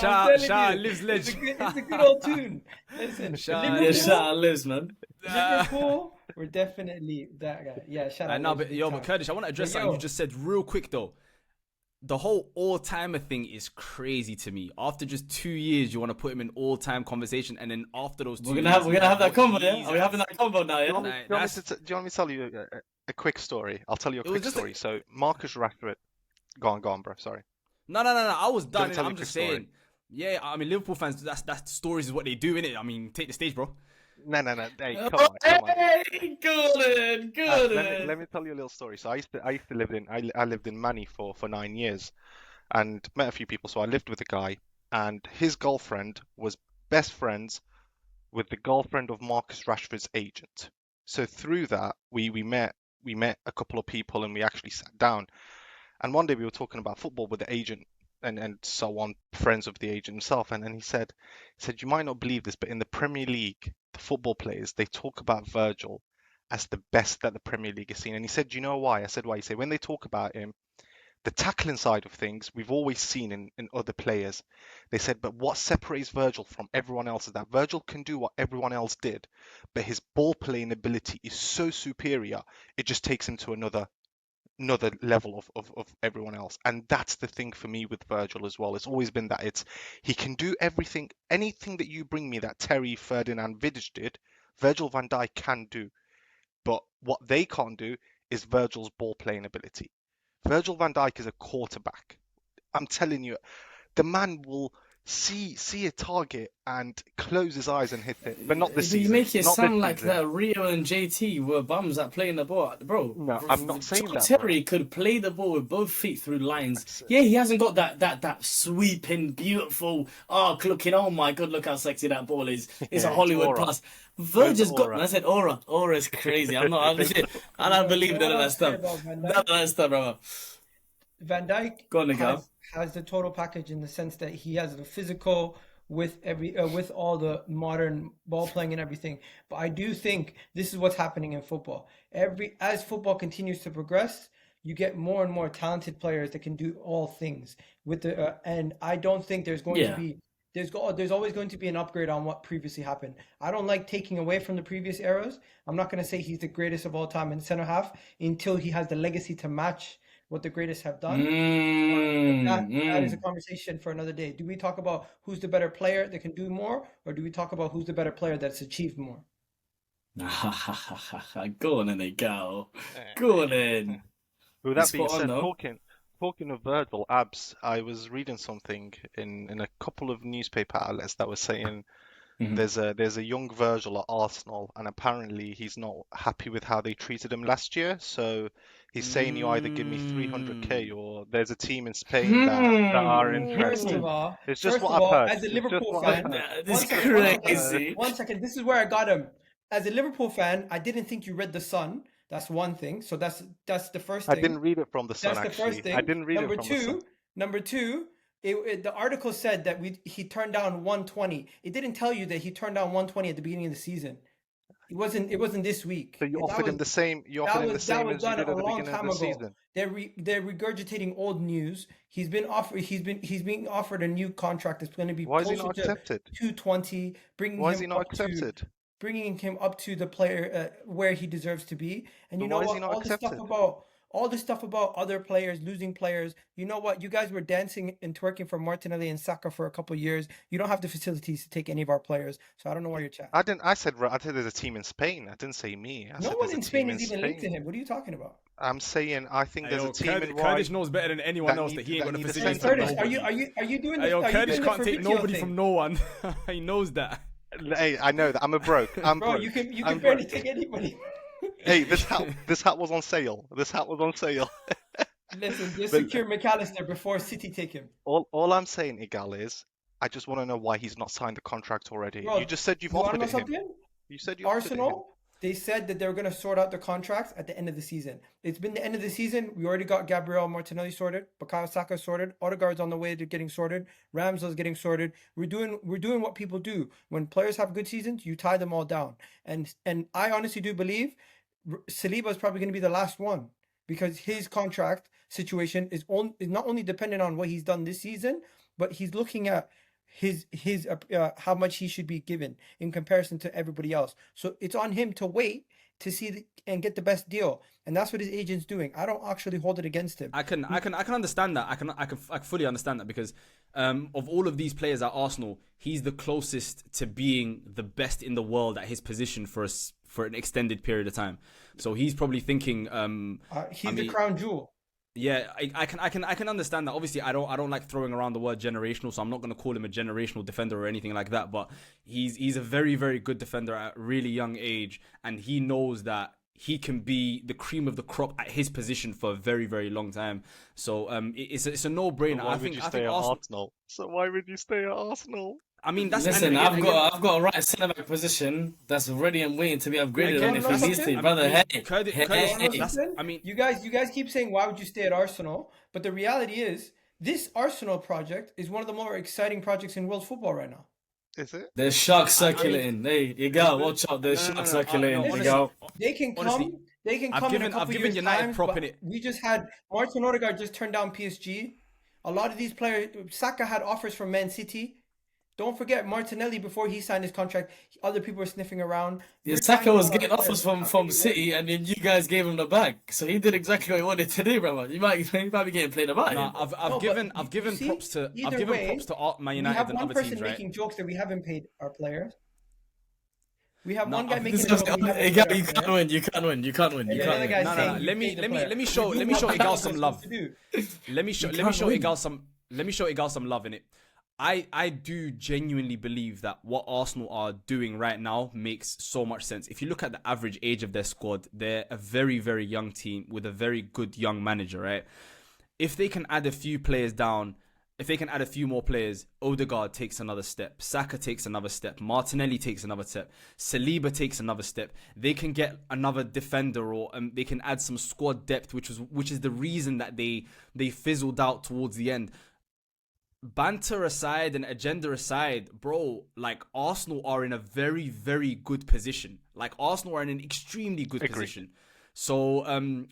I'm telling you, Lives Ledge. it's a good old tune. Listen, Yeah, shout out Liz, man. Liverpool, we're definitely that guy. Yeah, shout out. No, Liz, but big time. Kurdish, I want to address something you just said real quick though. The whole all-timer thing is crazy to me. After just 2 years, you want to put him in all-time conversation, and then after those 2 We're years, gonna have that combo, yeah? Are we having that combo now, yeah? Do you want me to tell you a quick story? I'll tell you a quick story. So Marcus Rashford, go on, bro. Sorry. No. I was done. Tell me I'm a just quick saying. story. Yeah, I mean Liverpool fans. That stories is what they do, innit? I mean, take the stage, bro. No. Hey, come on. Hey, good. Let me tell you a little story. So I used to live in I lived in Manny for 9 years, and met a few people. So I lived with a guy, and his girlfriend was best friends with the girlfriend of Marcus Rashford's agent. So through that, we met a couple of people, and we actually sat down. And one day we were talking about football with the agent and so on, friends of the agent himself. And then he said, you might not believe this, but in the Premier League, the football players, they talk about Virgil as the best that the Premier League has seen. And he said, do you know why? I said, why? He said, when they talk about him, the tackling side of things, we've always seen in other players. They said, but what separates Virgil from everyone else is that Virgil can do what everyone else did, but his ball playing ability is so superior, it just takes him to another level of everyone else. And that's the thing for me with Virgil as well. It's always been that he can do everything, anything that you bring me that Terry, Ferdinand, Vidic did, Virgil van Dijk can do. But what they can't do is Virgil's ball playing ability. Virgil van Dijk is a quarterback. I'm telling you, the man will see a target and close his eyes and hit it. But not this But you season. make it Not sound this like season. that Rio and JT were bums at playing the ball. Bro, No, I'm not saying John that, bro. Terry could play the ball with both feet through lines. Yeah, he hasn't got that sweeping, beautiful arc looking. Oh my god, look how sexy that ball is. It's a Yeah, Hollywood aura. pass. Virgil's got. aura? I said aura. Aura is crazy. I'm legit. I don't believe none of that stuff. None of that stuff, brother. Van Dijk Go on, Miguel. has the total package in the sense that he has the physical with with all the modern ball playing and everything. But I do think this is what's happening in football. As football continues to progress, you get more and more talented players that can do all things. And I don't think there's going to be there's always going to be an upgrade on what previously happened. I don't like taking away from the previous eras. I'm not going to say he's the greatest of all time in center half until he has the legacy to match what the greatest have done. That is a conversation for another day. Do we talk about who's the better player that can do more, or do we talk about who's the better player that's achieved more? Go on, then, go. Go on, then. With that being Spot on, said, though. talking of Virgil, Abs, I was reading something in a couple of newspaper outlets that was saying there's a young Virgil at Arsenal, and apparently he's not happy with how they treated him last year. So he's saying you either give me 300k or there's a team in Spain that are First interested. of all, It's just what I've heard. as a It's just Liverpool what I've fan, heard. This is One second. crazy. 1 second. This is where I got him. As a Liverpool fan, I didn't think you read The Sun. That's one thing. So that's the first I thing. didn't read it from the Sun, That's the actually. first thing. I didn't read it from the Sun. Number two, the article said that he turned down 120. It didn't tell you that he turned down 120 at the beginning of the season. It wasn't this week. So you offered him the same. You offered him the same as you did at the beginning of the season. They're regurgitating old news. He's being offered a new contract that's going to be Why is he closer not to accepted? 220. Why is he not accepted? Bringing him up to the player where he deserves to be. And you But know why is what? he not accepted? All this stuff about other players losing players. You know what? You guys were dancing and twerking for Martinelli and Saka for a couple of years. You don't have the facilities to take any of our players. So I don't know why you're chatting. I said there's a team in Spain. I didn't say me. I No said one there's a in Spain team is even linked to him. What are you talking about? I'm saying I think there's a team in Kurdish knows better than anyone else that he ain't got the need a facilities. centre Curtis, back. are you doing this? Yo, Are you Kurdish doing can't the take Fabrizio nobody thing? from no one. He knows that. Hey, I know that. I'm a broke. I'm Bro, broke. you can I'm barely broke. take anybody. Hey, this hat was on sale. This hat was on sale. Listen, just secure McAllister before City take him. All I'm saying, Igal, is I just want to know why he's not signed the contract already. Bro, You just said you've you wanna offered know it him. something? You said you offered it him. Arsenal, they said that they were going to sort out the contracts at the end of the season. It's been the end of the season. We already got Gabriel Martinelli sorted. Bukayo Saka sorted. Odegaard's on the way to getting sorted. Ramsdale's getting sorted. We're doing what people do. When players have good seasons, you tie them all down. And I honestly do believe Saliba is probably going to be the last one because his contract situation is not only dependent on what he's done this season, but he's looking at his how much he should be given in comparison to everybody else. So it's on him to wait to see and get the best deal, and that's what his agent's doing. I don't actually hold it against him. I can understand that. I can fully understand that because of all of these players at Arsenal, he's the closest to being the best in the world at his position for an extended period of time. So he's probably thinking He's the crown jewel. Yeah, I can understand that. Obviously, I don't like throwing around the word generational, so I'm not going to call him a generational defender or anything like that. But he's a very, very good defender at a really young age, and he knows that he can be the cream of the crop at his position for a very, very long time. So it's a no-brainer. Why would you stay at Arsenal? So why would you stay at Arsenal? I mean, that's listen. I've got a right centre back position that's ready and waiting to be upgraded. And if he needs to, brother, I mean, you guys keep saying why would you stay at Arsenal, but the reality is this Arsenal project is one of the more exciting projects in world football right now. Is it? There's sharks circulating. Hey, you go. Watch out. There's sharks circulating. You go. They can come. They can come in a couple years' time. We just had Martin Odegaard just turned down PSG. A lot of these players, Saka had offers from Man City. Don't forget Martinelli before he signed his contract. Other people were sniffing around. Yeah, Saka was getting offers from City, and then you guys gave him the bag. So he did exactly what he wanted to do, brother. You might be getting played about. No, I've given props to Man United. We have and one other person teams, right? making jokes that we haven't paid our players. We have one guy making jokes. jokes. You can't win. You can't win. No. Let me show Igal some love. Let me show Igal let me show Igal some love in it. I do genuinely believe that what Arsenal are doing right now makes so much sense. If you look at the average age of their squad, they're a very, very young team with a very good young manager, right? If they can add a few players down, if they can add a few more players, Odegaard takes another step, Saka takes another step, Martinelli takes another step, Saliba takes another step. They can get another defender, or they can add some squad depth, which is the reason that they fizzled out towards the end. Banter aside and agenda aside, bro, like Arsenal are in a very, very good position. Like Arsenal are in an extremely good position. So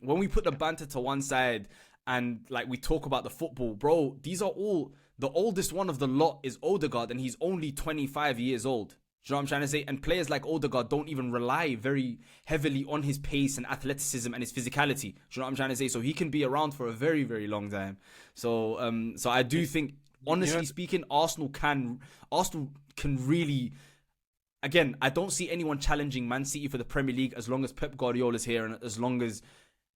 when we put the banter to one side and like we talk about the football, bro, these are all, the oldest one of the lot is Odegaard, and he's only 25 years old. Do you know what I'm trying to say? And players like Odegaard don't even rely very heavily on his pace and athleticism and his physicality. Do you know what I'm trying to say? So he can be around for a very, very long time. So so I do think, honestly speaking, Arsenal can really, again, I don't see anyone challenging Man City for the Premier League as long as Pep Guardiola is here and as long as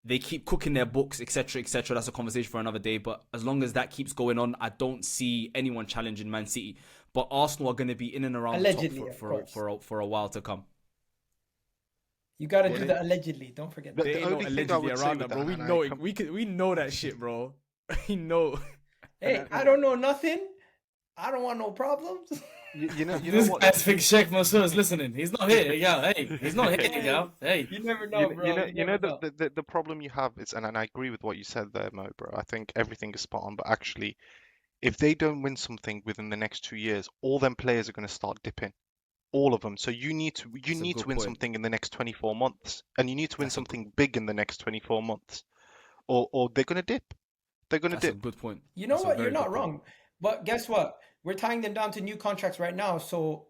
they keep cooking their books, etc., etc. That's a conversation for another day. But as long as that keeps going on, I don't see anyone challenging Man City. But Arsenal are going to be in and around allegedly, the top for a while to come. You got to do the allegedly. Don't forget that. There ain't no allegedly around that, bro. We know it. We know that shit, bro. We know. Hey, I don't know nothing. I don't want no problems. You know This what? guy's big Sheikh Mansour is listening. He's not here, yeah. Hey, he's not here, yeah. Hey, You never know, bro. The problem you have is, and I agree with what you said there, Mo, bro. I think everything is spot on, but actually, if they don't win something within the next 2 years, all them players are going to start dipping, all of them. So you need to win something in the next 24 months, and you need to win something big in the next 24 months, or they're going to dip. They're going to dip. That's a good point. You know what? You're not wrong. But guess what? We're tying them down to new contracts right now. So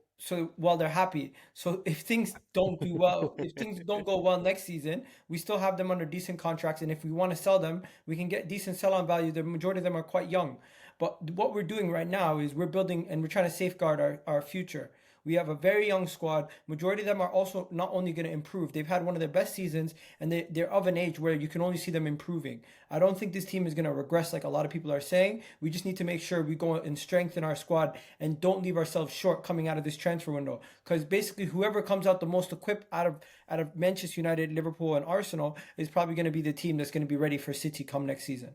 while they're happy. So if things don't do well, if things don't go well next season, we still have them under decent contracts. And if we want to sell them, we can get decent sell-on value. The majority of them are quite young. But what we're doing right now is we're building and we're trying to safeguard our future. We have a very young squad. Majority of them are also not only going to improve. They've had one of their best seasons, and they're of an age where you can only see them improving. I don't think this team is going to regress like a lot of people are saying. We just need to make sure we go and strengthen our squad and don't leave ourselves short coming out of this transfer window. Because basically, whoever comes out the most equipped out of Manchester United, Liverpool, and Arsenal is probably going to be the team that's going to be ready for City come next season.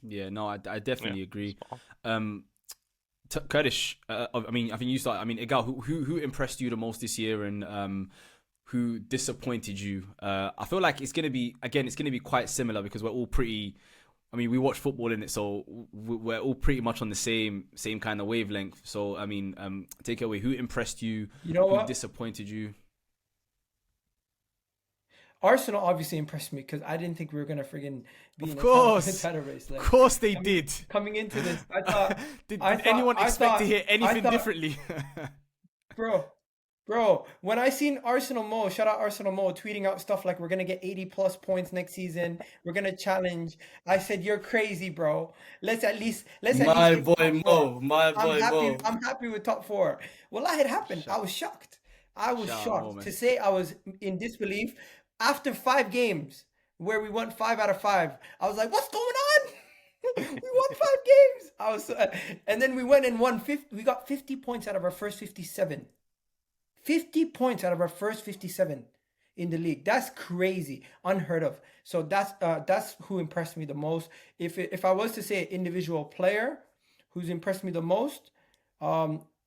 Yeah, no, I definitely agree. Kurdish, I think you start. I mean, Igal, who impressed you the most this year, and who disappointed you? I feel like it's gonna be quite similar because we're all pretty. I mean, we watch football in it, so we're all pretty much on the same kind of wavelength. So I mean, take it away. Who impressed you? You know what? Who disappointed you? Arsenal obviously impressed me because I didn't think we were gonna friggin' be in a title race. Like, of course they did. Coming into this, I thought. Did anyone expect to hear anything differently? Bro, when I seen Arsenal Mo, shout out Arsenal Mo, tweeting out stuff like we're gonna get 80+ points next season, we're gonna challenge. I said, you're crazy, bro. Let's at least. My boy Mo. I'm happy with top 4. Well, that had happened. I was shocked. To say I was in disbelief. After 5 games where we won 5 out of 5, I was like, what's going on? We won 5 games. And then we went and won 50. We got 50 points out of our first 57. 50 points out of our first 57 in the league. That's crazy, unheard of. So that's who impressed me the most. If I was to say an individual player who's impressed me the most,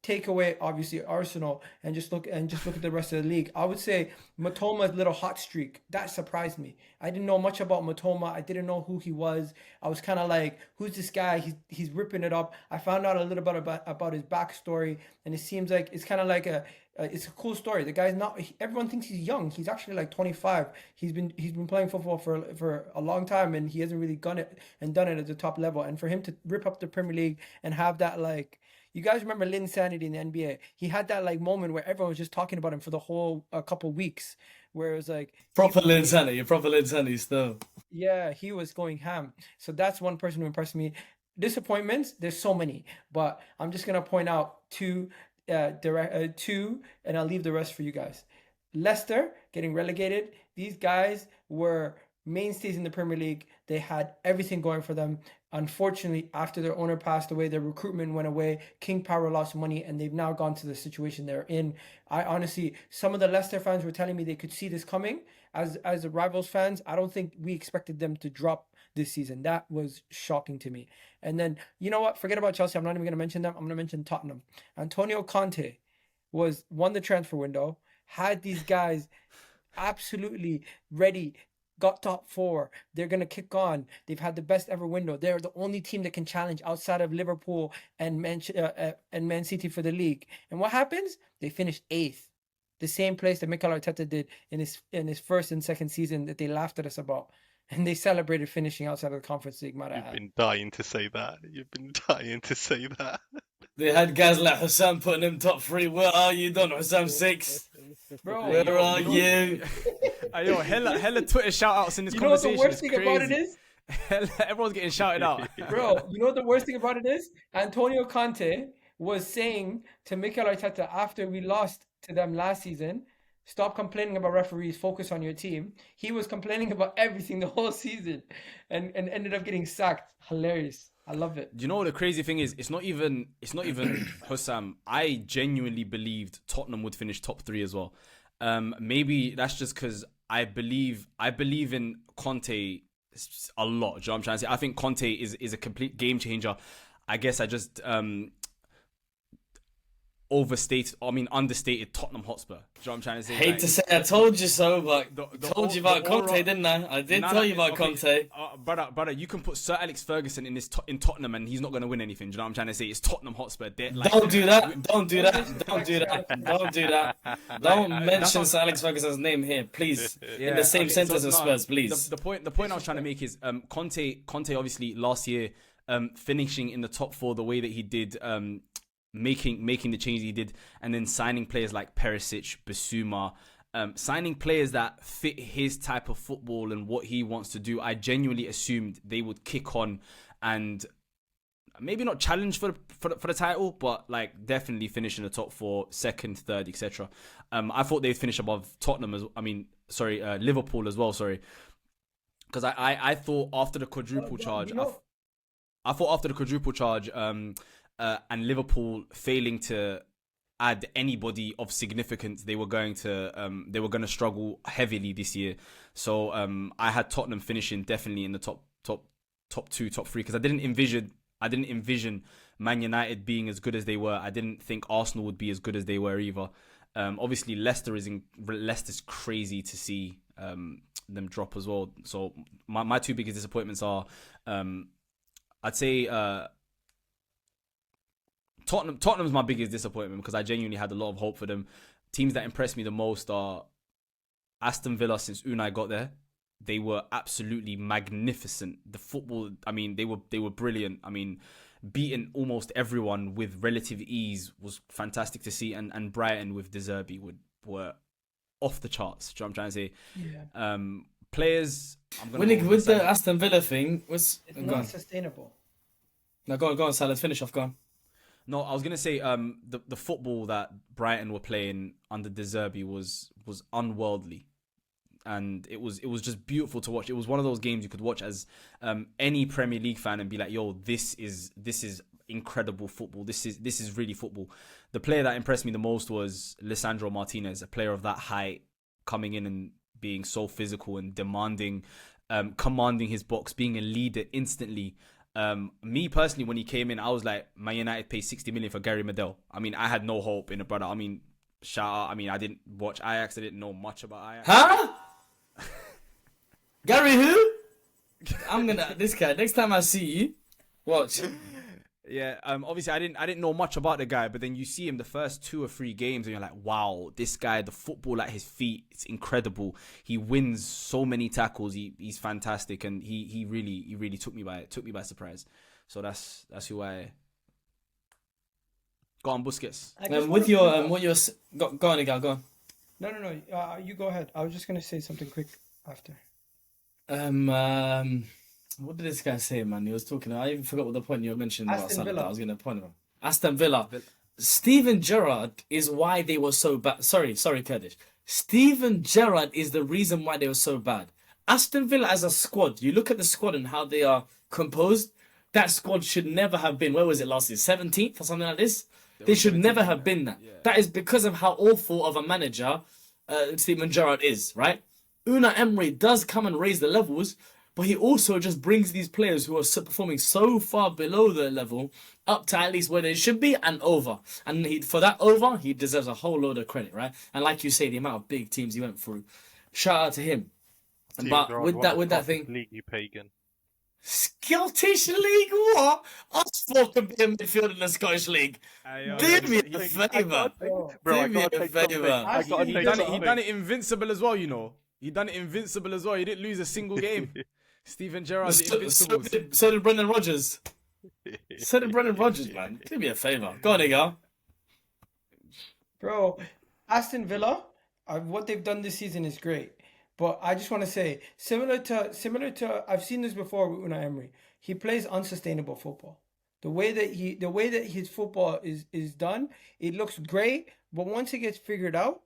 take away obviously Arsenal and just look at the rest of the league. I would say Matoma's little hot streak that surprised me. I didn't know much about Matoma. I didn't know who he was. I was kind of like, who's this guy? He's ripping it up. I found out a little bit about his backstory, and it seems like it's kind of like it's a cool story. The guy's not. Everyone thinks he's young. He's actually like 25. He's been playing football for a long time, and he hasn't really done it at the top level. And for him to rip up the Premier League and have that like. You guys remember Linsanity in the NBA? He had that like moment where everyone was just talking about him for the whole couple weeks, where it was like proper Linsanity still. Yeah, he was going ham. So that's one person who impressed me. Disappointments, there's so many, but I'm just gonna point out two, and I'll leave the rest for you guys. Leicester getting relegated. These guys were mainstays in the Premier League. They had everything going for them. unfortunately, after their owner passed away, their recruitment went away. King Power lost money, and they've now gone to the situation they're in. I honestly, some of the Leicester fans were telling me they could see this coming. As the Rivals fans, I don't think we expected them to drop this season. That was shocking to me. And then, you know what? Forget about Chelsea. I'm not even going to mention them. I'm going to mention Tottenham. Antonio Conte won the transfer window, had these guys absolutely ready, got top 4. They're going to kick on. They've had the best ever window. They're the only team that can challenge outside of Liverpool and Man City for the league. And what happens? They finish 8th. The same place that Mikel Arteta did in his first and second season that they laughed at us about. And they celebrated finishing outside of the Conference League. You've been dying to say that. They had guys like Hussam putting them top 3. Where are you, Don Hussam 6? Bro, where are you? Yo, hella Twitter shout outs in this You know what conversation. the worst thing about it is? Everyone's getting shouted out. Bro, you know what the worst thing about it is? Antonio Conte was saying to Mikel Arteta after we lost to them last season, stop complaining about referees, focus on your team. He was complaining about everything the whole season and ended up getting sacked. Hilarious. I love it. Do you know what the crazy thing is? It's not even Hussam. I genuinely believed Tottenham would finish top 3 as well. Maybe that's just because I believe in Conte a lot. Do you know what I'm trying to say? I think Conte is a complete game changer. I guess I just understated Tottenham Hotspur. Do you know what I'm trying to say? Hate to say I told you so, but told you about Conte, didn't I? I did tell you about Conte. Brother, you can put Sir Alex Ferguson in Tottenham and he's not going to win anything. Do you know what I'm trying to say? It's Tottenham Hotspur. Don't do that. Don't mention Sir Alex Ferguson's name here, please. In the same sentence as Spurs, please. The point I was trying to make is Conte obviously last year finishing in the top 4 the way that he did, making the changes he did, and then signing players like Perisic, Bissouma, signing players that fit his type of football and what he wants to do. I genuinely assumed they would kick on and maybe not challenge for the title, but like definitely finish in the top 4, second, third, etc. I thought they'd finish above Tottenham Liverpool as well. Sorry, because I thought after the quadruple charge, I thought after the quadruple charge, and Liverpool failing to add anybody of significance, they were going to struggle heavily this year. So I had Tottenham finishing definitely in the top 2, top 3, because I didn't envision Man United being as good as they were. I didn't think Arsenal would be as good as they were either. Obviously Leicester's crazy to see them drop as well. So my 2 biggest disappointments are, I'd say Tottenham's my biggest disappointment because I genuinely had a lot of hope for them. Teams that impressed me the most are Aston Villa since Unai got there. They were absolutely magnificent. The football, I mean, they were brilliant. I mean, beating almost everyone with relative ease was fantastic to see. And Brighton with De Zerbi were off the charts. Do you know what I'm trying to say? Yeah. Players. With the Aston Villa thing, it's not sustainable. No, go on, Salah. Finish off. Go on. No, I was gonna say the football that Brighton were playing under De Zerbi was unworldly, and it was just beautiful to watch. It was one of those games you could watch as any Premier League fan and be like, "Yo, this is incredible football. This is really football." The player that impressed me the most was Lisandro Martinez, a player of that height, coming in and being so physical and demanding, commanding his box, being a leader instantly. Me personally, when he came in, I was like, Man United paid 60 million for Gary Medel. I mean, I had no hope in a brother. I mean, shout out. I mean, I didn't watch Ajax. I didn't know much about Ajax. Huh? Gary who? This guy, next time I see you, watch. Yeah, obviously I didn't know much about the guy, but then you see him the first 2 or 3 games and you're like, wow, this guy, the football at his feet, it's incredible. He wins so many tackles. He's fantastic, and he really took me by surprise. So that's who I got on Busquets. With your go on, Igal, go on. No. You go ahead. I was just gonna say something quick after. What did this guy say, man? He was talking. I even forgot what the point you were mentioning about Salah. Villa. I was going to point him. Aston Villa. Steven Gerrard is why they were so bad. Sorry, Kurdish. Steven Gerrard is the reason why they were so bad. Aston Villa as a squad, you look at the squad and how they are composed. that squad should never have been, where was it last year, 17th or something like this? They should 17th, never have been that. yeah. That is because of how awful of a manager Steven Gerrard is, right? Unai Emery does come and raise the levels, but he also just brings these players who are performing so far below their level up to at least where they should be and over. And for that over, he deserves a whole load of credit, right? And like you say, the amount of big teams he went through, shout out to him. But with that thing, league, you pagan. Scottish League, what? Us four can be a midfield in the Scottish League. Do me a favour. Do me a favour. He done it invincible as well, you know. He done it invincible as well. He didn't lose a single game. Steven Gerrard, the Invincibles. So did Brendan Rodgers. So did Brendan Rodgers, man. Do me a favour. Go on, Igor. Bro, Aston Villa, what they've done this season is great. But I just want to say, similar to, I've seen this before with Unai Emery. He plays unsustainable football. The way that his football is done, it looks great. But once it gets figured out,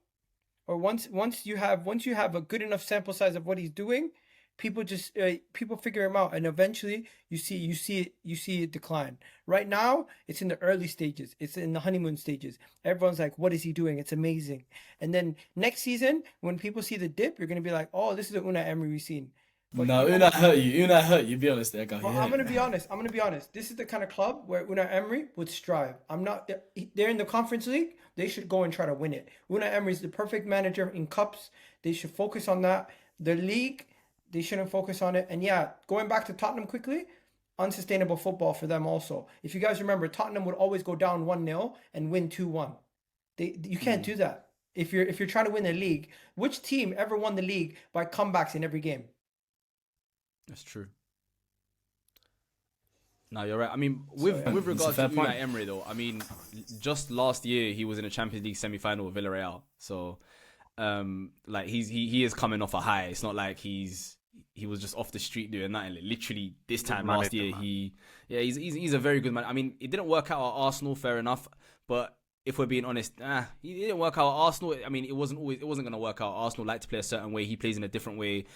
or once you have a good enough sample size of what he's doing, people figure him out, and eventually you see it decline. Right now, it's in the early stages. It's in the honeymoon stages. Everyone's like, "What is he doing? It's amazing." And then next season, when people see the dip, you're gonna be like, "Oh, this is the Unai Emery we've seen." But no, Unai hurt you. Unai hurt you. Be honest, there, guy. I'm gonna be honest. This is the kind of club where Unai Emery would strive. They're in the Conference League. They should go and try to win it. Unai Emery is the perfect manager in cups. They should focus on that. The league, they shouldn't focus on it. And yeah, going back to Tottenham quickly, unsustainable football for them also. If you guys remember, Tottenham would always go down 1-0 and win 2-1. You can't do that. If you're trying to win the league, which team ever won the league by comebacks in every game? That's true. No, you're right. I mean, with regards to Unai Emery, though, I mean, just last year he was in a Champions League semi-final with Villarreal. So, like he is coming off a high. It's not like he was just off the street doing that. And literally, this time last year, he's a very good man. I mean, it didn't work out at Arsenal, fair enough. But if we're being honest, he didn't work out at Arsenal. I mean, it wasn't going to work out. Arsenal like to play a certain way. He plays in a different way.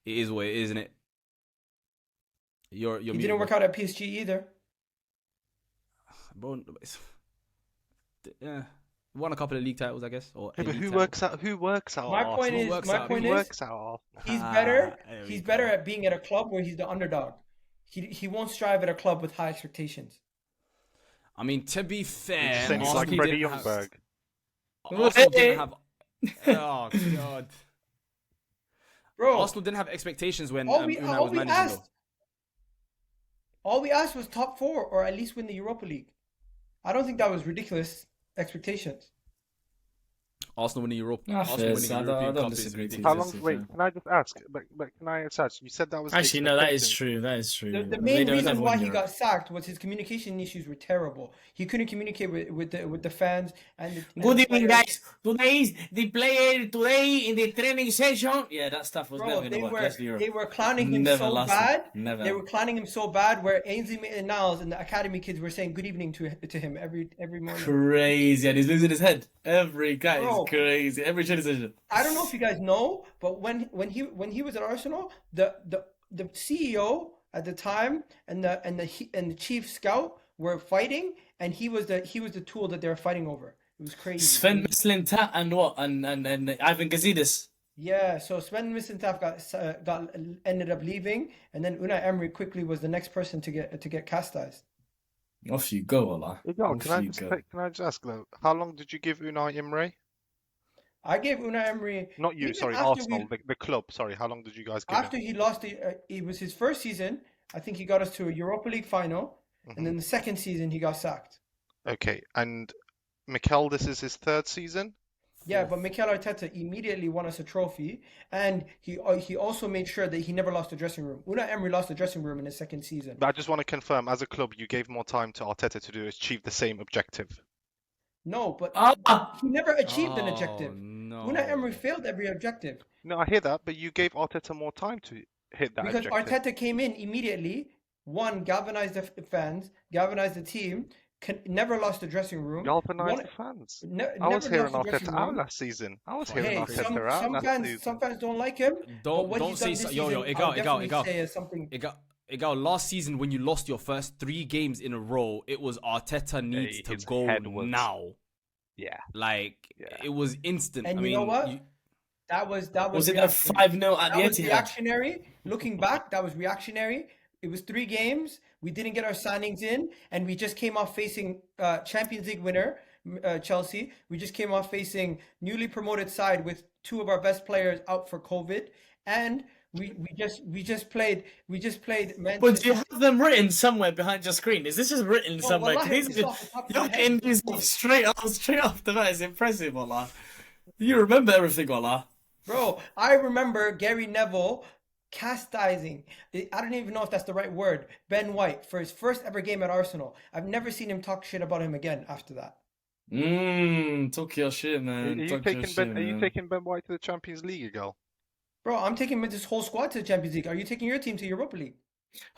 It is what it is, isn't it? He didn't work out at PSG either. Bro, won a couple of league titles, I guess. But who works out? My point is, he's better at being at a club where he's the underdog. He won't strive at a club with high expectations. I mean, to be fair, he's like Freddie Ljungberg. Arsenal didn't have. Oh God, bro! Arsenal didn't have expectations when Unai was managing. All we asked was top 4 or at least win the Europa League. I don't think that was ridiculous expectations. Arsenal winning Europe. I don't disagree. How long? Wait, can I just ask? But can I attach? You said that was actually no. That is true. That is true. The main reason why he got sacked was his communication issues were terrible. He couldn't communicate with the fans. Good evening, guys. Today is the player today in the training session. Yeah, that stuff was never gonna work. They were clowning him so bad. They were clowning him so bad. Where Ainsley Maitland-Niles and the academy kids were saying good evening to him every morning. Crazy, and he's losing his head. Every guy is crazy. Every training session. I don't know if you guys know, but when he was at Arsenal, the CEO at the time and the chief scout were fighting, and he was the tool that they were fighting over. It was crazy. Sven Mislintat and what and Ivan Gazidis. Yeah, so Sven Mislintat ended up leaving, and then Unai Emery quickly was the next person to get chastised. Off you go, Allah. Can I just ask though? How long did you give Unai Emery? I gave Unai Emery. Not you, sorry, Arsenal, the club. Sorry, how long did you guys give after he lost it was his first season. I think he got us to a Europa League final, and then the second season he got sacked. Okay, and Mikel, this is his third season. Yeah, but Mikel Arteta immediately won us a trophy, and he also made sure that he never lost the dressing room. Unai Emery lost the dressing room in his second season. But I just want to confirm, as a club, you gave more time to Arteta to achieve the same objective. No, but he never achieved an objective. No. Unai Emery failed every objective. No, I hear that, but you gave Arteta more time to hit that because objective. Arteta came in immediately, galvanized the fans, galvanized the team, never lost the dressing room. Galvanized the fans. I was hearing Arteta out last season. Some fans don't like him. Don't say so. Yo, Igal. Igal, last season when you lost your first 3 games in a row, it was Arteta needs to his go head was- now. Yeah. Like it was instant. And I you mean, know what? That was Was it a reactionary. 5-0 at the That was Etihad? reactionary. Looking back, that was reactionary. It was 3 games. We didn't get our signings in, and we just came off facing Champions League winner Chelsea. We just came off facing newly promoted side with 2 of our best players out for COVID, and we just played Manchester. But do you have them written somewhere behind your screen? Is this just written somewhere? wallahi, 'Cause it's off the top of my you're head. getting these off straight off the bat. It's impressive, wallah. You remember everything, wallah. Bro, I remember Gary Neville chastising, I don't even know if that's the right word, Ben White for his first ever game at Arsenal. I've never seen him talk shit about him again after that. Talk your shit, man. Are you taking Ben White to the Champions League, girl? Bro, I'm taking this whole squad to the Champions League. Are you taking your team to Europa League?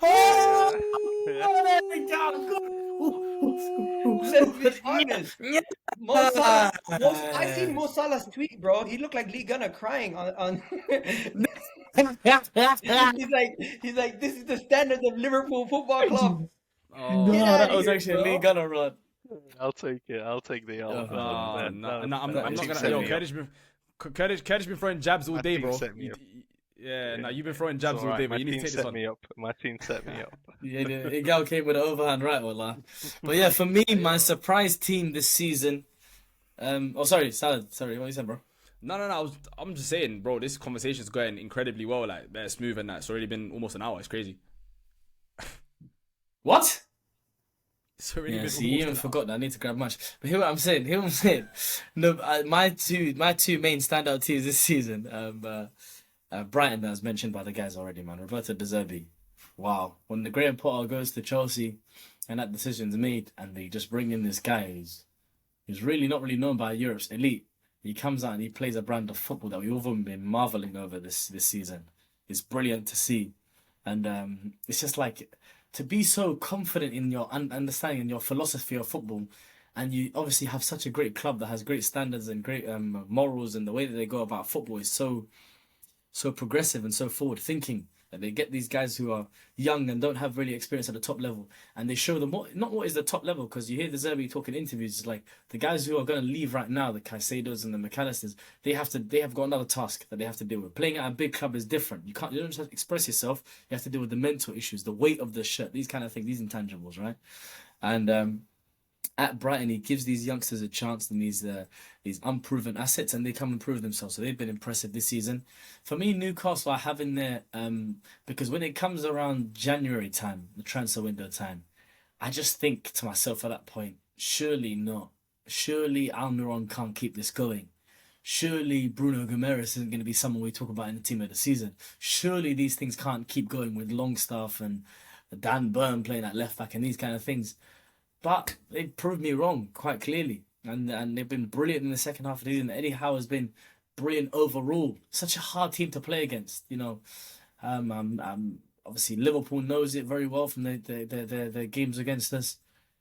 Oh, there we go. Let's be honest. Mo Salah, I seen Mo Salah's tweet, bro. He looked like Lee Gunnar crying on he's like, this is the standard of Liverpool Football Club. oh, No, Get that outta was here, actually a bro. Lee Gunnar run. I'll take it. I'll take the L. Oh, I'm not gonna. set Yo, me up. Kurdish been throwing jabs all My day, team bro. set me up. Yeah, Yeah. no, you've been throwing jabs It's all alright, day, but my you need to team take this set on. me up. My team set me up. Yeah, Igal came with an overhand right, wallah. But yeah, for me, my surprise team this season. Sorry, Salad. Sorry, what you said, bro? No. I'm just saying, bro. This conversation's going incredibly well. Like, they're smooth and that. It's already been almost an hour. It's crazy. What? It's already Yeah, been see, you almost even an hour. forgot that. I need to grab much. But hear what I'm saying. No, my two main standout teams this season. Brighton, as mentioned by the guys already, man. Roberto De Zerbi. Wow. When the Graham Potter goes to Chelsea, and that decision's made, and they just bring in this guy who's really not really known by Europe's elite. He comes out and he plays a brand of football that we've all been marveling over this season. It's brilliant to see, and it's just like to be so confident in your understanding and your philosophy of football, and you obviously have such a great club that has great standards and great morals, and the way that they go about football is so progressive and so forward thinking. And they get these guys who are young and don't have really experience at the top level, and they show them what is the top level, because you hear the Zerbi talk in interviews. It's like the guys who are going to leave right now, the Caicedos and the McAllisters, they have got another task that they have to deal with. Playing at a big club is different. You don't just express yourself. You have to deal with the mental issues, the weight of the shirt, these kind of things, these intangibles, right? And at Brighton, he gives these youngsters a chance and these unproven assets, and they come and prove themselves. So they've been impressive this season. For me, Newcastle I have in there because when it comes around January time, the transfer window time, I just think to myself at that point, surely not. Surely Almiron can't keep this going. Surely Bruno Gomes isn't going to be someone we talk about in the team of the season. Surely these things can't keep going with Longstaff and Dan Burn playing at left back and these kind of things. But they proved me wrong quite clearly, and they've been brilliant in the second half of the season. Eddie Howe has been brilliant overall. Such a hard team to play against, you know. Obviously Liverpool knows it very well from their games against us.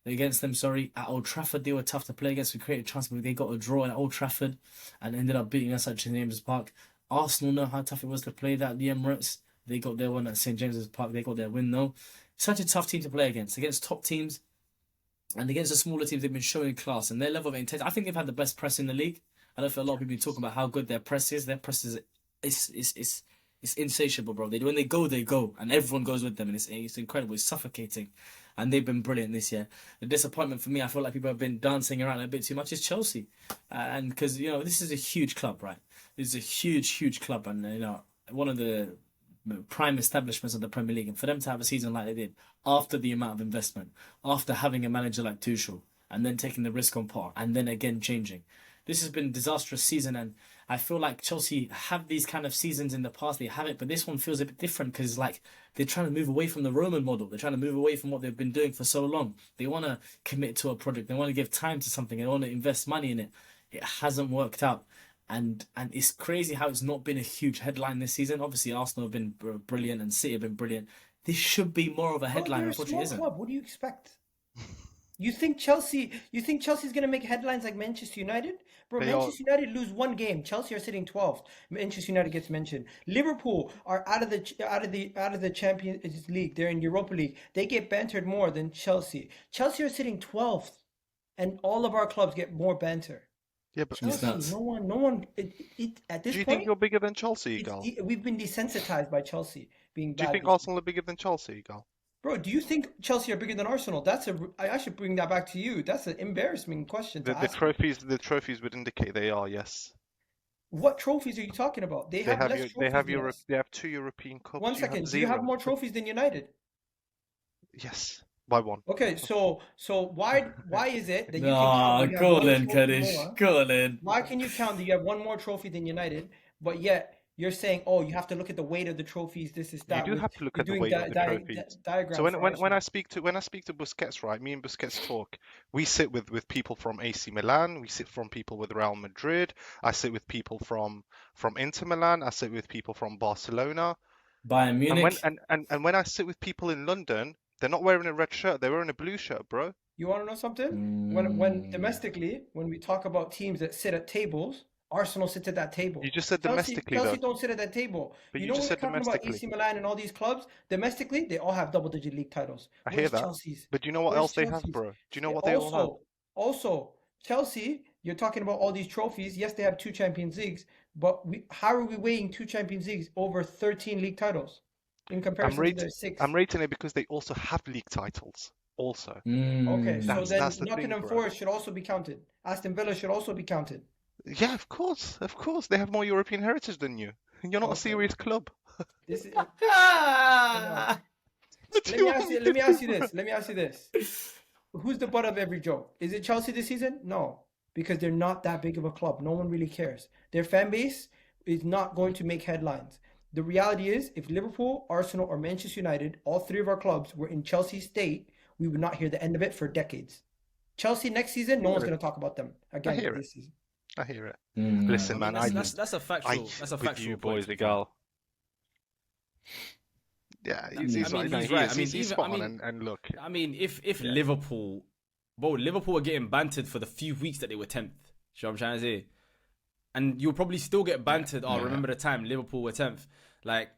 Against them, at Old Trafford they were tough to play against. We created a chance, but they got a draw at Old Trafford and ended up beating us at St James's Park. Arsenal know how tough it was to play that at the Emirates. They got their one at St James's Park. They got their win though. Such a tough team to play against top teams. And against the smaller teams, they've been showing class and their level of intensity. I think they've had the best press in the league. I don't feel a lot of people talking about how good their press is. Their press is it's insatiable, bro. When they go, and everyone goes with them, and it's incredible. It's suffocating, and they've been brilliant this year. The disappointment for me, I feel like people have been dancing around a bit too much, is Chelsea, and because this is a huge club, right? This is a huge club, and one of the prime establishments of the Premier League, and for them to have a season like they did after the amount of investment, after having a manager like Tuchel, and then taking the risk on Potter, and then again changing. This has been a disastrous season, and I feel like Chelsea have these kind of seasons in the past. They have it, but this one feels a bit different because it's like they're trying to move away from the Roman model. They're trying to move away from what they've been doing for so long. They want to commit to a project. They want to give time to something. They want to invest money in it. It hasn't worked out. And it's crazy how it's not been a huge headline this season. Obviously, Arsenal have been brilliant and City have been brilliant. This should be more of a headline. They're a Unfortunately, small isn't. club. What do you expect? You think Chelsea's gonna make headlines like Manchester United? Bro, They are. Manchester United lose one game. Chelsea are sitting 12th. Manchester United gets mentioned. Liverpool are out of the Champions League. They're in Europa League. They get bantered more than Chelsea. Chelsea are sitting 12th, and all of our clubs get more banter. Yeah, but He's Chelsea, nuts. no one. At do this you think point, you're bigger than Chelsea, Gal? we've been desensitized by Chelsea being Do you bad think this year. Arsenal are bigger than Chelsea, Gal? Bro, do you think Chelsea are bigger than Arsenal? I should bring that back to you. That's an embarrassing question to The ask me. trophies would indicate they are. Yes. What trophies are you talking about? They have less trophies than us. They have 2 European Cups. One You have second. Do you have 0. more trophies than United? Yes, by 1. Okay, so why is it that you can No, count that you have go one on in, trophy Kurdish. more? Go on in. Why can you count that you have one more trophy than United, but yet you're saying, oh, you have to look at the weight of the trophies, this is You that. do have to look You're at the doing weight of the trophies. diagrams So for when I Arsenal. speak to Busquets, right? Me and Busquets talk. We sit with people from AC Milan. We sit from people with Real Madrid. I sit with people from Inter Milan. I sit with people from Barcelona. Bayern And Munich. when I sit with people in London, they're not wearing a red shirt. They're wearing a blue shirt, bro. You want to know something? When domestically, when we talk about teams that sit at tables, Arsenal sits at that table. You just said Chelsea domestically, Chelsea though. don't sit at that table. But You you know just when we're said talking about domestically. AC Milan and all these clubs, domestically they all have double-digit league titles. I hear Where's that. Chelsea's? But do you know what Where's else they have, Chelsea's? bro? Do you know They what they all have? also Chelsea. You're talking about all these trophies. Yes, they have 2 Champions Leagues, but how are we weighing 2 Champions Leagues over 13 league titles in comparison to their 6? I'm rating it because they also have league titles. Also, Okay, so That's- then that's the thing, Nottingham bro. Forest should also be counted. Aston Villa should also be counted. yeah, of course, they have more European heritage than you. You're not a Okay. serious club. This is, Ah! let me ask you this. Let me ask you this. Who's the butt of every joke? Is it Chelsea this season? No, because they're not that big of a club. No one really cares. Their fan base is not going to make headlines. The reality is, if Liverpool, Arsenal, or Manchester United, all 3 of our clubs, were in Chelsea's state, we would not hear the end of it for decades. Chelsea next season, no one's going to talk about them again hear this season. I hear it. Mm. Listen, man, That's a factual. That's a with factual you point, boys, to be the fair. gal. Yeah, he's I mean, he's right. I mean, he's even- spot I mean- on. And look, I mean, if Liverpool, Liverpool were getting bantered for the few weeks that they were 10th. You know what I'm trying to say? And you'll probably still get bantered. Oh, remember the time Liverpool were 10th? Like,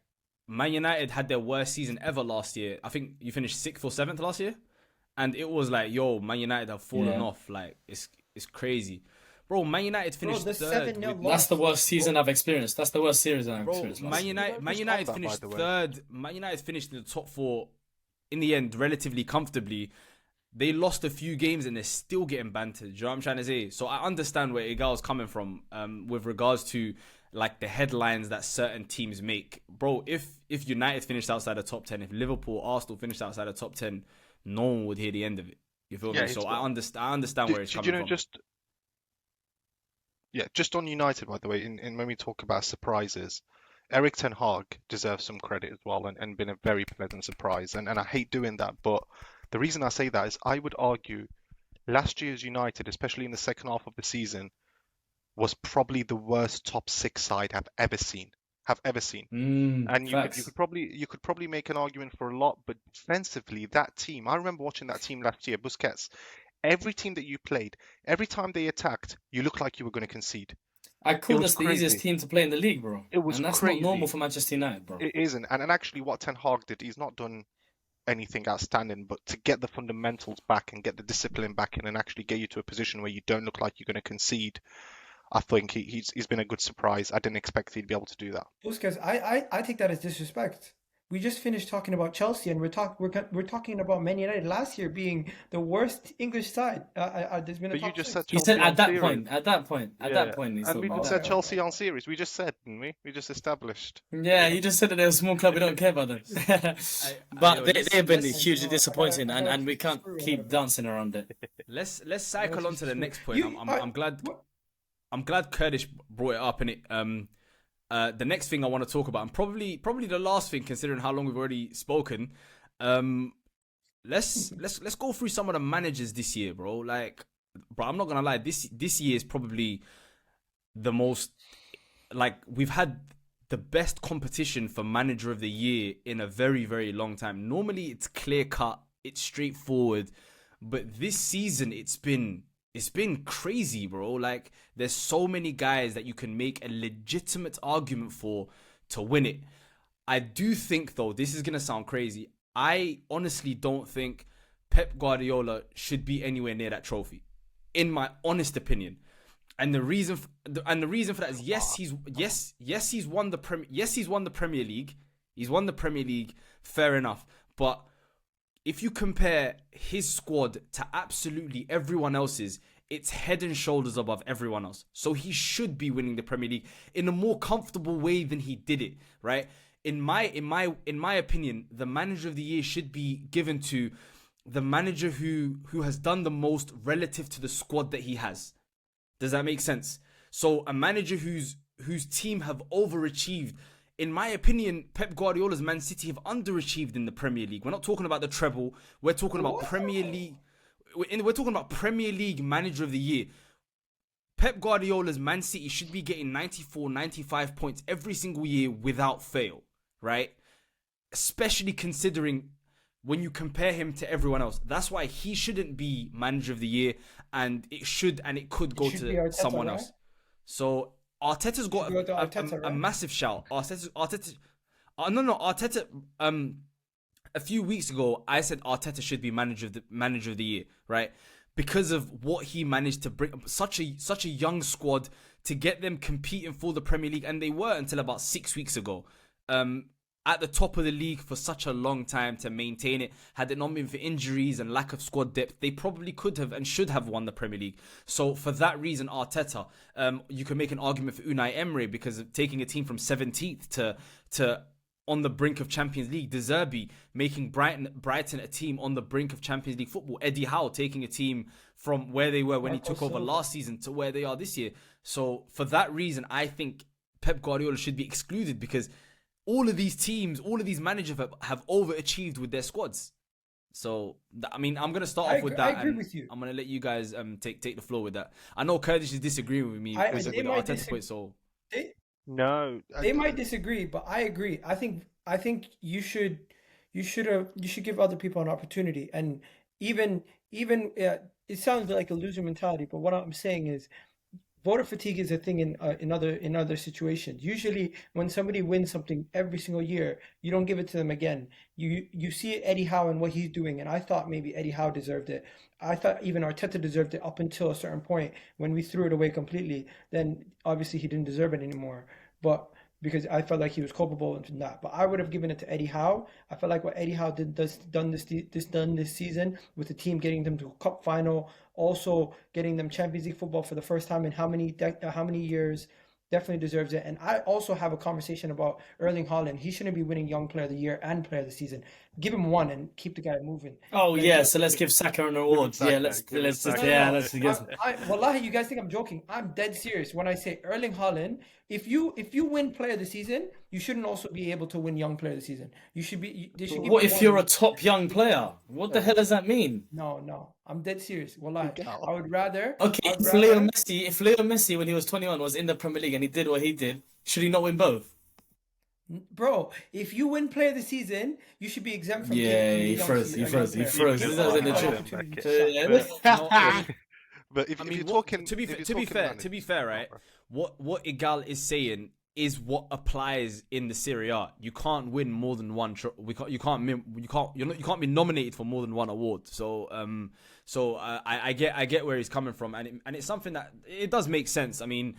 Man United had their worst season ever last year. I think you finished 6th or 7th last year. And it was like, yo, Man United have fallen off. Like, it's crazy. Bro, Man United finished the third. 7-0 with- loss. That's the worst season I've experienced. That's the worst series I've Bro, experienced. Man last year. United, Man Just United have that, finished by the way. third. Man United finished in the top 4 in the end relatively comfortably. They lost a few games and they're still getting bantered. You know what I'm trying to say? So I understand where Igal's coming from with regards to like the headlines that certain teams make. Bro, if United finished outside the top 10, if Liverpool, Arsenal finished outside the top 10, no one would hear the end of it. You feel Yeah, me? So it's- I understand where it's did coming you know from. just on United, by the way, in when we talk about surprises, Eric Ten Hag deserves some credit as well, and been a very pleasant surprise. And I hate doing that, but the reason I say that is I would argue last year's United, especially in the second half of the season, was probably the worst top 6 side I've ever seen. And you Facts. could probably make an argument for a lot, but defensively, that team, I remember watching that team last year, Busquets. Every team that you played, every time they attacked, you looked like you were going to concede. I call was this the easiest crazy. team to play in the league, bro. It was and that's crazy. not normal for Manchester United, bro. It isn't. And actually, what Ten Hag did, he's not done anything outstanding, but to get the fundamentals back and get the discipline back in and actually get you to a position where you don't look like you're going to concede, I think he's been a good surprise. I didn't expect he'd be able to do that. Busquets, I take that as disrespect. We just finished talking about Chelsea, and we're talking about Man United last year being the worst English side. There's been a But you top just 6. said He Chelsea said on at that series. point, he's And talking we about said that. Chelsea on series. We just said, didn't we? We just established. Yeah, he just said that they're a small club. We don't care about them. But they've been hugely disappointing, and we can't keep dancing around it. Let's cycle on to the next point. You- I'm glad Kurdish brought it up, and it the next thing I want to talk about, and probably the last thing, considering how long we've already spoken. Let's go through some of the managers this year, bro. Like, bro, I'm not gonna lie, this year is probably the most, like, we've had the best competition for manager of the year in a very, very long time. Normally it's clear cut, it's straightforward. But this season, it's been crazy, bro. Like, there's so many guys that you can make a legitimate argument for to win it. I do think, though, this is gonna sound crazy. I honestly don't think Pep Guardiola should be anywhere near that trophy, in my honest opinion. And the reason for that is he's won the Premier League. He's won the Premier League, fair enough. But if you compare his squad to absolutely everyone else's, it's head and shoulders above everyone else. So he should be winning the Premier League in a more comfortable way than he did it, right? In my opinion, the manager of the year should be given to the manager who has done the most relative to the squad that he has. Does that make sense? So a manager whose team have overachieved. In my opinion, Pep Guardiola's Man City have underachieved in the Premier League. We're not talking about the treble. We're talking about Premier League. We're talking about Premier League Manager of the Year. Pep Guardiola's Man City should be getting 94, 95 points every single year without fail, right? Especially considering when you compare him to everyone else. That's why he shouldn't be Manager of the Year, and it could go to Arteta, someone right? else. So Arteta's got a massive shout. Arteta. A few weeks ago, I said Arteta should be manager of the year, right? Because of what he managed to bring, such a young squad, to get them competing for the Premier League, and they were until about 6 weeks ago. At the top of the league for such a long time to maintain it. Had it not been for injuries and lack of squad depth, they probably could have and should have won the Premier League. So for that reason, Arteta, you can make an argument for Unai Emery because of taking a team from 17th to on the brink of Champions League. De Zerbi making Brighton a team on the brink of Champions League football. Eddie Howe taking a team from where they were when he took over last season to where they are this year. So for that reason, I think Pep Guardiola should be excluded because all of these teams, all of these managers have overachieved with their squads. So, I mean, I'm going to start off with that. I agree with you. I'm going to let you guys take the floor with that. I know Kurdish is disagreeing with me with the Arteta point, so... They might disagree, but I agree. I think you should give other people an opportunity. And even it sounds like a loser mentality, but what I'm saying is voter fatigue is a thing in other situations. Usually, when somebody wins something every single year, you don't give it to them again. You see Eddie Howe and what he's doing, and I thought maybe Eddie Howe deserved it. I thought even Arteta deserved it up until a certain point. When we threw it away completely, then obviously he didn't deserve it anymore. But because I felt like he was culpable in that, but I would have given it to Eddie Howe. I felt like what Eddie Howe done this season with the team, getting them to a cup final, also getting them Champions League football for the first time in how many years, definitely deserves it. And I also have a conversation about Erling Haaland. He shouldn't be winning Young Player of the Year and Player of the Season. Give him one and keep the guy moving. Oh yeah, so let's give Saka an award. Let's Wallahi, you guys think I'm joking? I'm dead serious when I say Erling Haaland. If you win Player of the Season, you shouldn't also be able to win Young Player of the Season. You should be. What if you're a top young player? What the hell does that mean? No, I'm dead serious. Wallahi, I would rather. Okay, if Leo Messi when he was 21 was in the Premier League and he did what he did, should he not win both? Bro, if you win Player of the Season, you should be exempt from. Yeah, he froze. This is But if you're talking, to be fair, right? What Igal is saying is what applies in the Serie A. You can't win more than one. You can't be nominated for more than one award. So I get where he's coming from, and it's something that it does make sense. I mean,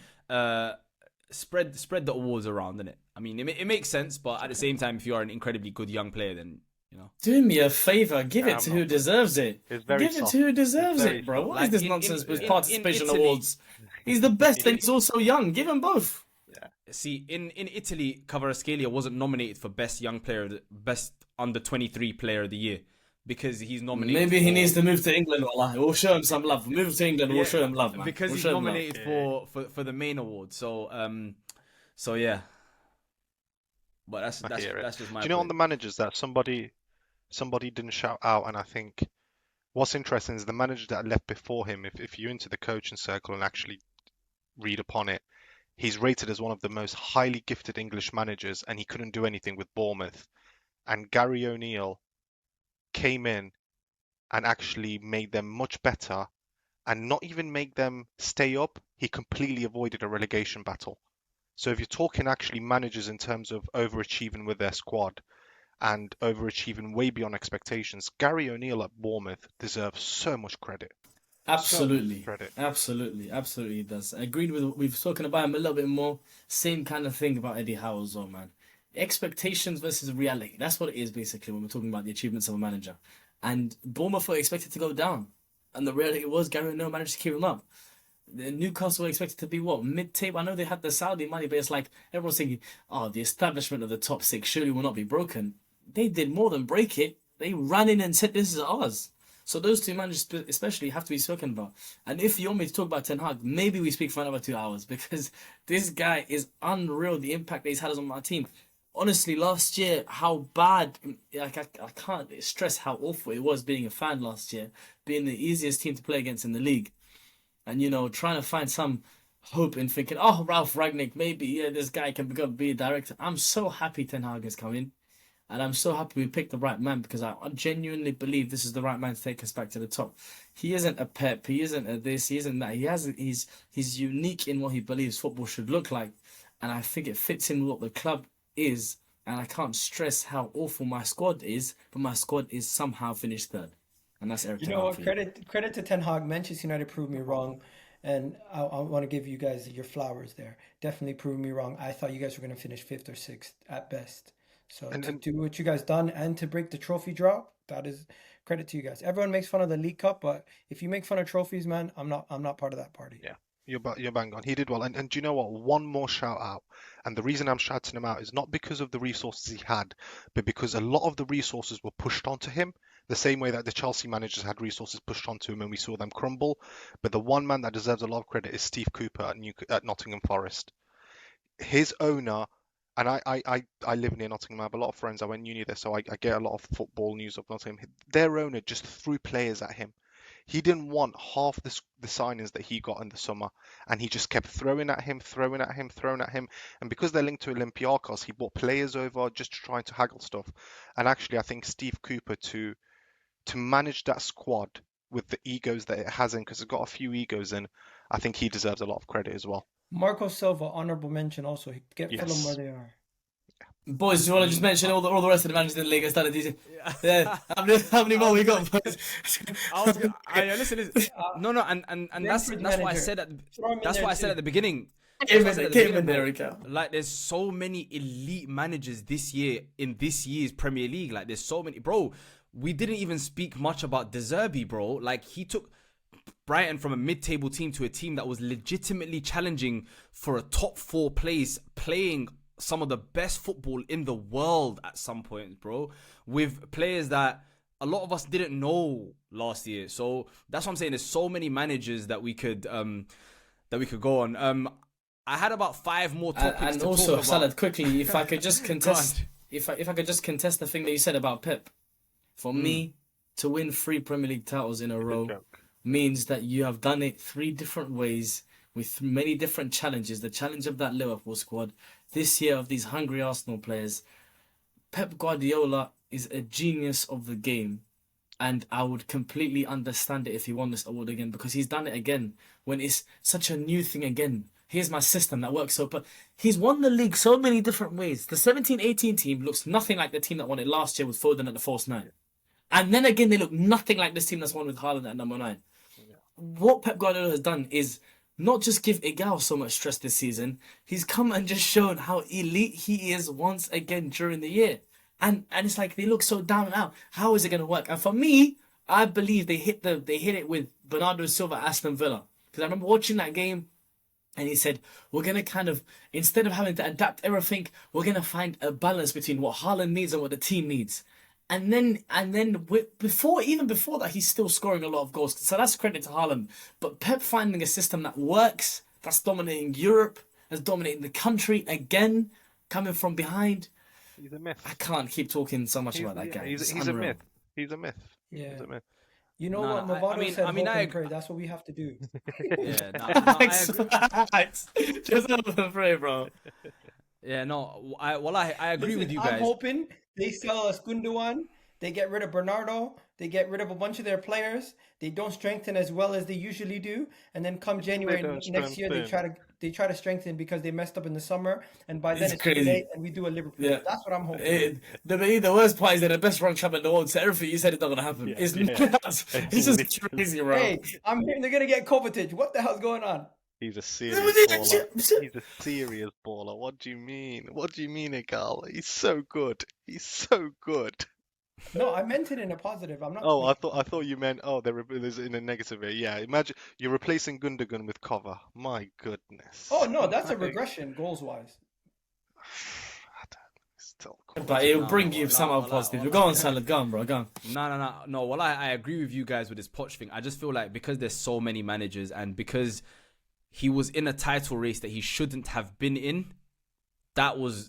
spread the awards around, innit? I mean, it makes sense, but at the same time, if you are an incredibly good young player, then you know. Do me a favor, give it to who deserves it. Give it to who deserves it, bro. What is this nonsense with participation awards? He's the best and he's also young. Give them both. Yeah. See, in Italy, Kvaratskhelia wasn't nominated for best young player, best under 23 player of the year because he's nominated. Maybe he needs to move to England. We'll show him some love. Move to England. We'll show him love, man. Because he's nominated for the main award. So yeah. But that's just my. Do you know on the managers that somebody didn't shout out, and I think what's interesting is the manager that left before him. If you're into the coaching circle and actually read upon it, he's rated as one of the most highly gifted English managers, and he couldn't do anything with Bournemouth. And Gary O'Neill came in and actually made them much better, and not even make them stay up. He completely avoided a relegation battle. So if you're talking actually managers in terms of overachieving with their squad and overachieving way beyond expectations, Gary O'Neill at Bournemouth deserves so much credit. Absolutely, credit. absolutely, he does. I agreed with. We've spoken about him a little bit more. Same kind of thing about Eddie Howe as well, man. Expectations versus reality. That's what it is basically when we're talking about the achievements of a manager. And Bournemouth were expected to go down, and the reality was Gary O'Neill managed to keep them up. The Newcastle were expected to be what, mid-table? I know they had the Saudi money, but it's like everyone's thinking, oh, the establishment of the top six surely will not be broken. They did more than break it. They ran in and said this is ours. So those two managers especially have to be spoken about. And if you want me to talk about Ten Hag, maybe we speak for another 2 hours, because this guy is unreal, the impact that he's had on my team. Honestly, last year, how bad, like I can't stress how awful it was being a fan last year, being the easiest team to play against in the league. And, trying to find some hope in thinking, oh, Ralph Ragnick, maybe, this guy can be a director. I'm so happy Ten Hag has come in. And I'm so happy we picked the right man, because I genuinely believe this is the right man to take us back to the top. He isn't a Pep. He isn't a this. He isn't that. He's unique in what he believes football should look like. And I think it fits in with what the club is. And I can't stress how awful my squad is, but my squad is somehow finished third. And that's Eric You Ten know Hag what? for you. Credit to Ten Hag. Manchester United proved me wrong, and I want to give you guys your flowers there. Definitely proved me wrong. I thought you guys were going to finish fifth or sixth at best. So to do what you guys done and to break the trophy drop, that is credit to you guys. Everyone makes fun of the League Cup, but if you make fun of trophies, man, I'm not part of that party. Yeah. You're bang on. He did well. And do you know what? One more shout out. And the reason I'm shouting him out is not because of the resources he had, but because a lot of the resources were pushed onto him, the same way that the Chelsea managers had resources pushed onto him and we saw them crumble. But the one man that deserves a lot of credit is Steve Cooper at Nottingham Forest. His owner, and I live near Nottingham. I have a lot of friends. I went uni there, so I get a lot of football news of Nottingham. Their owner just threw players at him. He didn't want half the signings that he got in the summer, and he just kept throwing at him. And because they're linked to Olympiacos, he brought players over just trying to haggle stuff. And actually, I think Steve Cooper to manage that squad with the egos that it has in, because it's got a few egos in, I think he deserves a lot of credit as well. Marco Silva, honorable mention also. Get Fulham where they are. Boys, do you want to just mention all the rest of the managers in the league and start DJ? Yeah. How many more we got, boys? Listen. No, and that's why I said at the beginning. Like, there's so many elite managers this year in this year's Premier League. Like, there's so many, bro. We didn't even speak much about De Zerbi, bro. Like, he took Brighton from a mid-table team to a team that was legitimately challenging for a top 4 place, playing some of the best football in the world at some point, bro, with players that a lot of us didn't know last year. So that's what I'm saying. There's so many managers that we could go on. I had about 5 more topics and to also, talk Salad, about. quickly, if I could just contest, if I could just contest the thing that you said about Pep. For me, to win 3 Premier League titles in a row means that you have done it 3 different ways with many different challenges. The challenge of that Liverpool squad, this year of these hungry Arsenal players. Pep Guardiola is a genius of the game, and I would completely understand it if he won this award again, because he's done it again when it's such a new thing again. Here's my system that works so, but he's won the league so many different ways. The 17-18 team looks nothing like the team that won it last year with Foden at the false 9. And then again, they look nothing like this team that's won with Haaland at number 9. Yeah. What Pep Guardiola has done is not just give Igal so much stress this season, he's come and just shown how elite he is once again during the year. And it's like they look so down and out. How is it going to work? And for me, I believe they hit it with Bernardo Silva at Aston Villa. Because I remember watching that game, and he said, we're going to kind of, instead of having to adapt everything, we're going to find a balance between what Haaland needs and what the team needs. And then before that, he's still scoring a lot of goals. So that's credit to Haaland. But Pep finding a system that works, that's dominating Europe, that's dominating the country again, coming from behind. He's a myth. I can't keep talking so much about that guy. He's a myth. He's a myth. Yeah. He's a myth. You know what Movado said, hope and pray. That's what we have to do. Yeah, I agree. Just hope and pray, bro. Yeah, no, I agree with you guys. I'm hoping they sell a Gundogan They get rid of Bernardo. They get rid of a bunch of their players. They don't strengthen as well as they usually do. And then come January don't next year, they try to strengthen because they messed up in the summer. And by then It's it's too crazy. late, and we do a Liverpool. Yeah. That's what I'm hoping. The worst part is they're the best run club in the world. So everything you said is not gonna happen. Yeah, It's yeah. nuts. It's just crazy, bro. Hey, I'm hearing they're gonna get Kovacic. What the hell's going on? He's a serious baller. He's a serious baller. What do you mean? What do you mean, Igal? He's so good. He's so good. No, I meant it in a positive. I'm not. Oh, I thought you meant there's in a negative way. Yeah, imagine you're replacing Gundogan with cover. My goodness. Oh no, that's a regression goals wise. Still. But it'll bring you some other positive. Go on, Salad. Go on, bro. Go on. No. Well, I agree with you guys with this Poch thing. I just feel like because there's so many managers and because he was in a title race that he shouldn't have been in, that was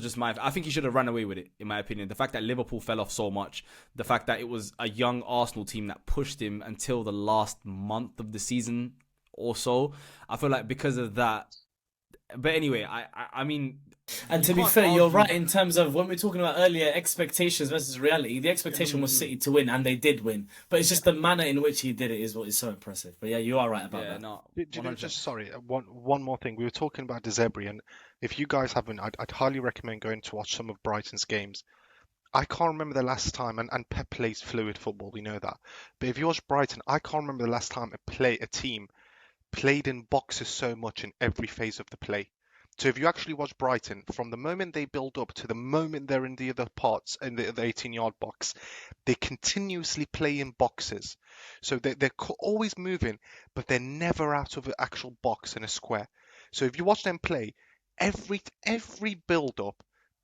just I think he should have run away with it, in my opinion. The fact that Liverpool fell off so much, the fact that it was a young Arsenal team that pushed him until the last month of the season or so, I feel like because of that. But anyway, I mean. And to be fair, you're right in terms of when we're talking about earlier expectations versus reality. The expectation was City to win, and they did win. But it's just the manner in which he did it is what is so impressive. But yeah, you are right about that. No, one more thing. We were talking about De Zerbi, and if you guys haven't, I'd highly recommend going to watch some of Brighton's games. I can't remember the last time, and Pep plays fluid football, we know that. But if you watch Brighton, I can't remember the last time a team played in boxes so much in every phase of the play. So if you actually watch Brighton, from the moment they build up to the moment they're in the other parts, in the 18-yard box, they continuously play in boxes. So they're always moving, but they're never out of an actual box in a square. So if you watch them play, every build-up,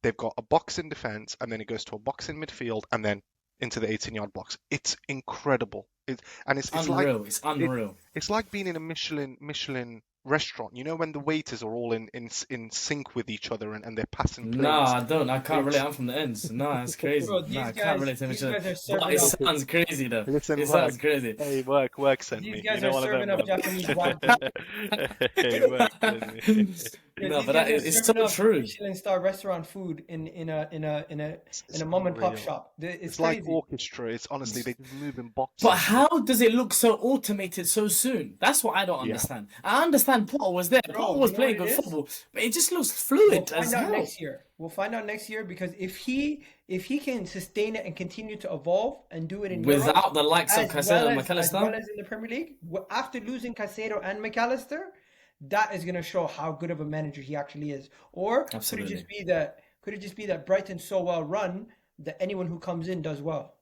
they've got a box in defence, and then it goes to a box in midfield, and then into the 18-yard box. It's incredible. It's unreal. It's unreal. It's like being in a Michelin restaurant. You know when the waiters are all in sync with each other and they're passing plates. No, I don't. I can't relate. I'm from the ends. No, that's crazy. Bro, I can't relate to Michelin. But it sounds crazy though. Listen, it sounds crazy. Hey, work sent me. These guys You know are one of serving them, up man. Japanese wine. Hey, work sent me. No, but it's so true. Michelin star restaurant food in a mom and pop unreal. shop. It's crazy. like orchestra. It's honestly they just move in boxes. But how does it look so automated so soon? That's what I don't understand. I understand Potter was there. Potter was playing good football, but it just looks fluid as hell. We'll find out next year because if he can sustain it and continue to evolve and do it in Without Europe, the likes of Caicedo and as McAllister, well as in the Premier League, after losing Caicedo and McAllister, that is going to show how good of a manager he actually is. Or could it just be that Brighton's so well run that anyone who comes in does well?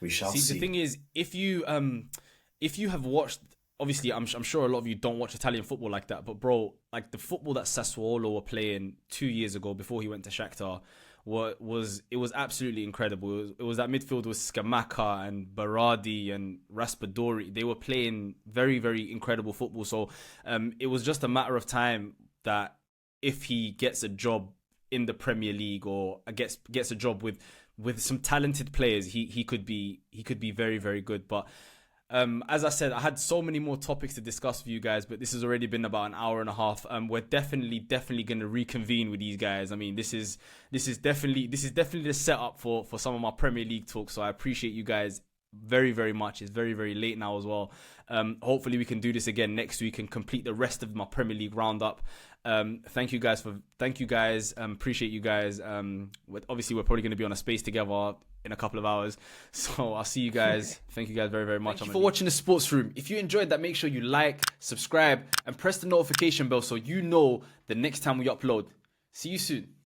We shall see. The thing is, if you have watched, obviously, I'm sure a lot of you don't watch Italian football like that, but bro, like the football that Sassuolo were playing 2 years ago before he went to Shakhtar was absolutely incredible. It was that midfield with Scamacca and Berardi and Raspadori. They were playing very, very incredible football. So it was just a matter of time that if he gets a job in the Premier League or gets a job with some talented players, he could be very, very good. But as I said, I had so many more topics to discuss with you guys, but this has already been about an hour and a half. We're definitely going to reconvene with these guys. I mean, this is definitely the setup for some of my Premier League talk. So I appreciate you guys very, very much. It's very, very late now as well. Hopefully we can do this again next week and complete the rest of my Premier League roundup. Thank you guys. Appreciate you guys. Obviously we're probably going to be on a space together in a couple of hours, so I'll see you guys. Thank you guys very, very much for watching the Sports Room. If you enjoyed that, make sure you like, subscribe, and press the notification bell so you know the next time we upload. See you soon.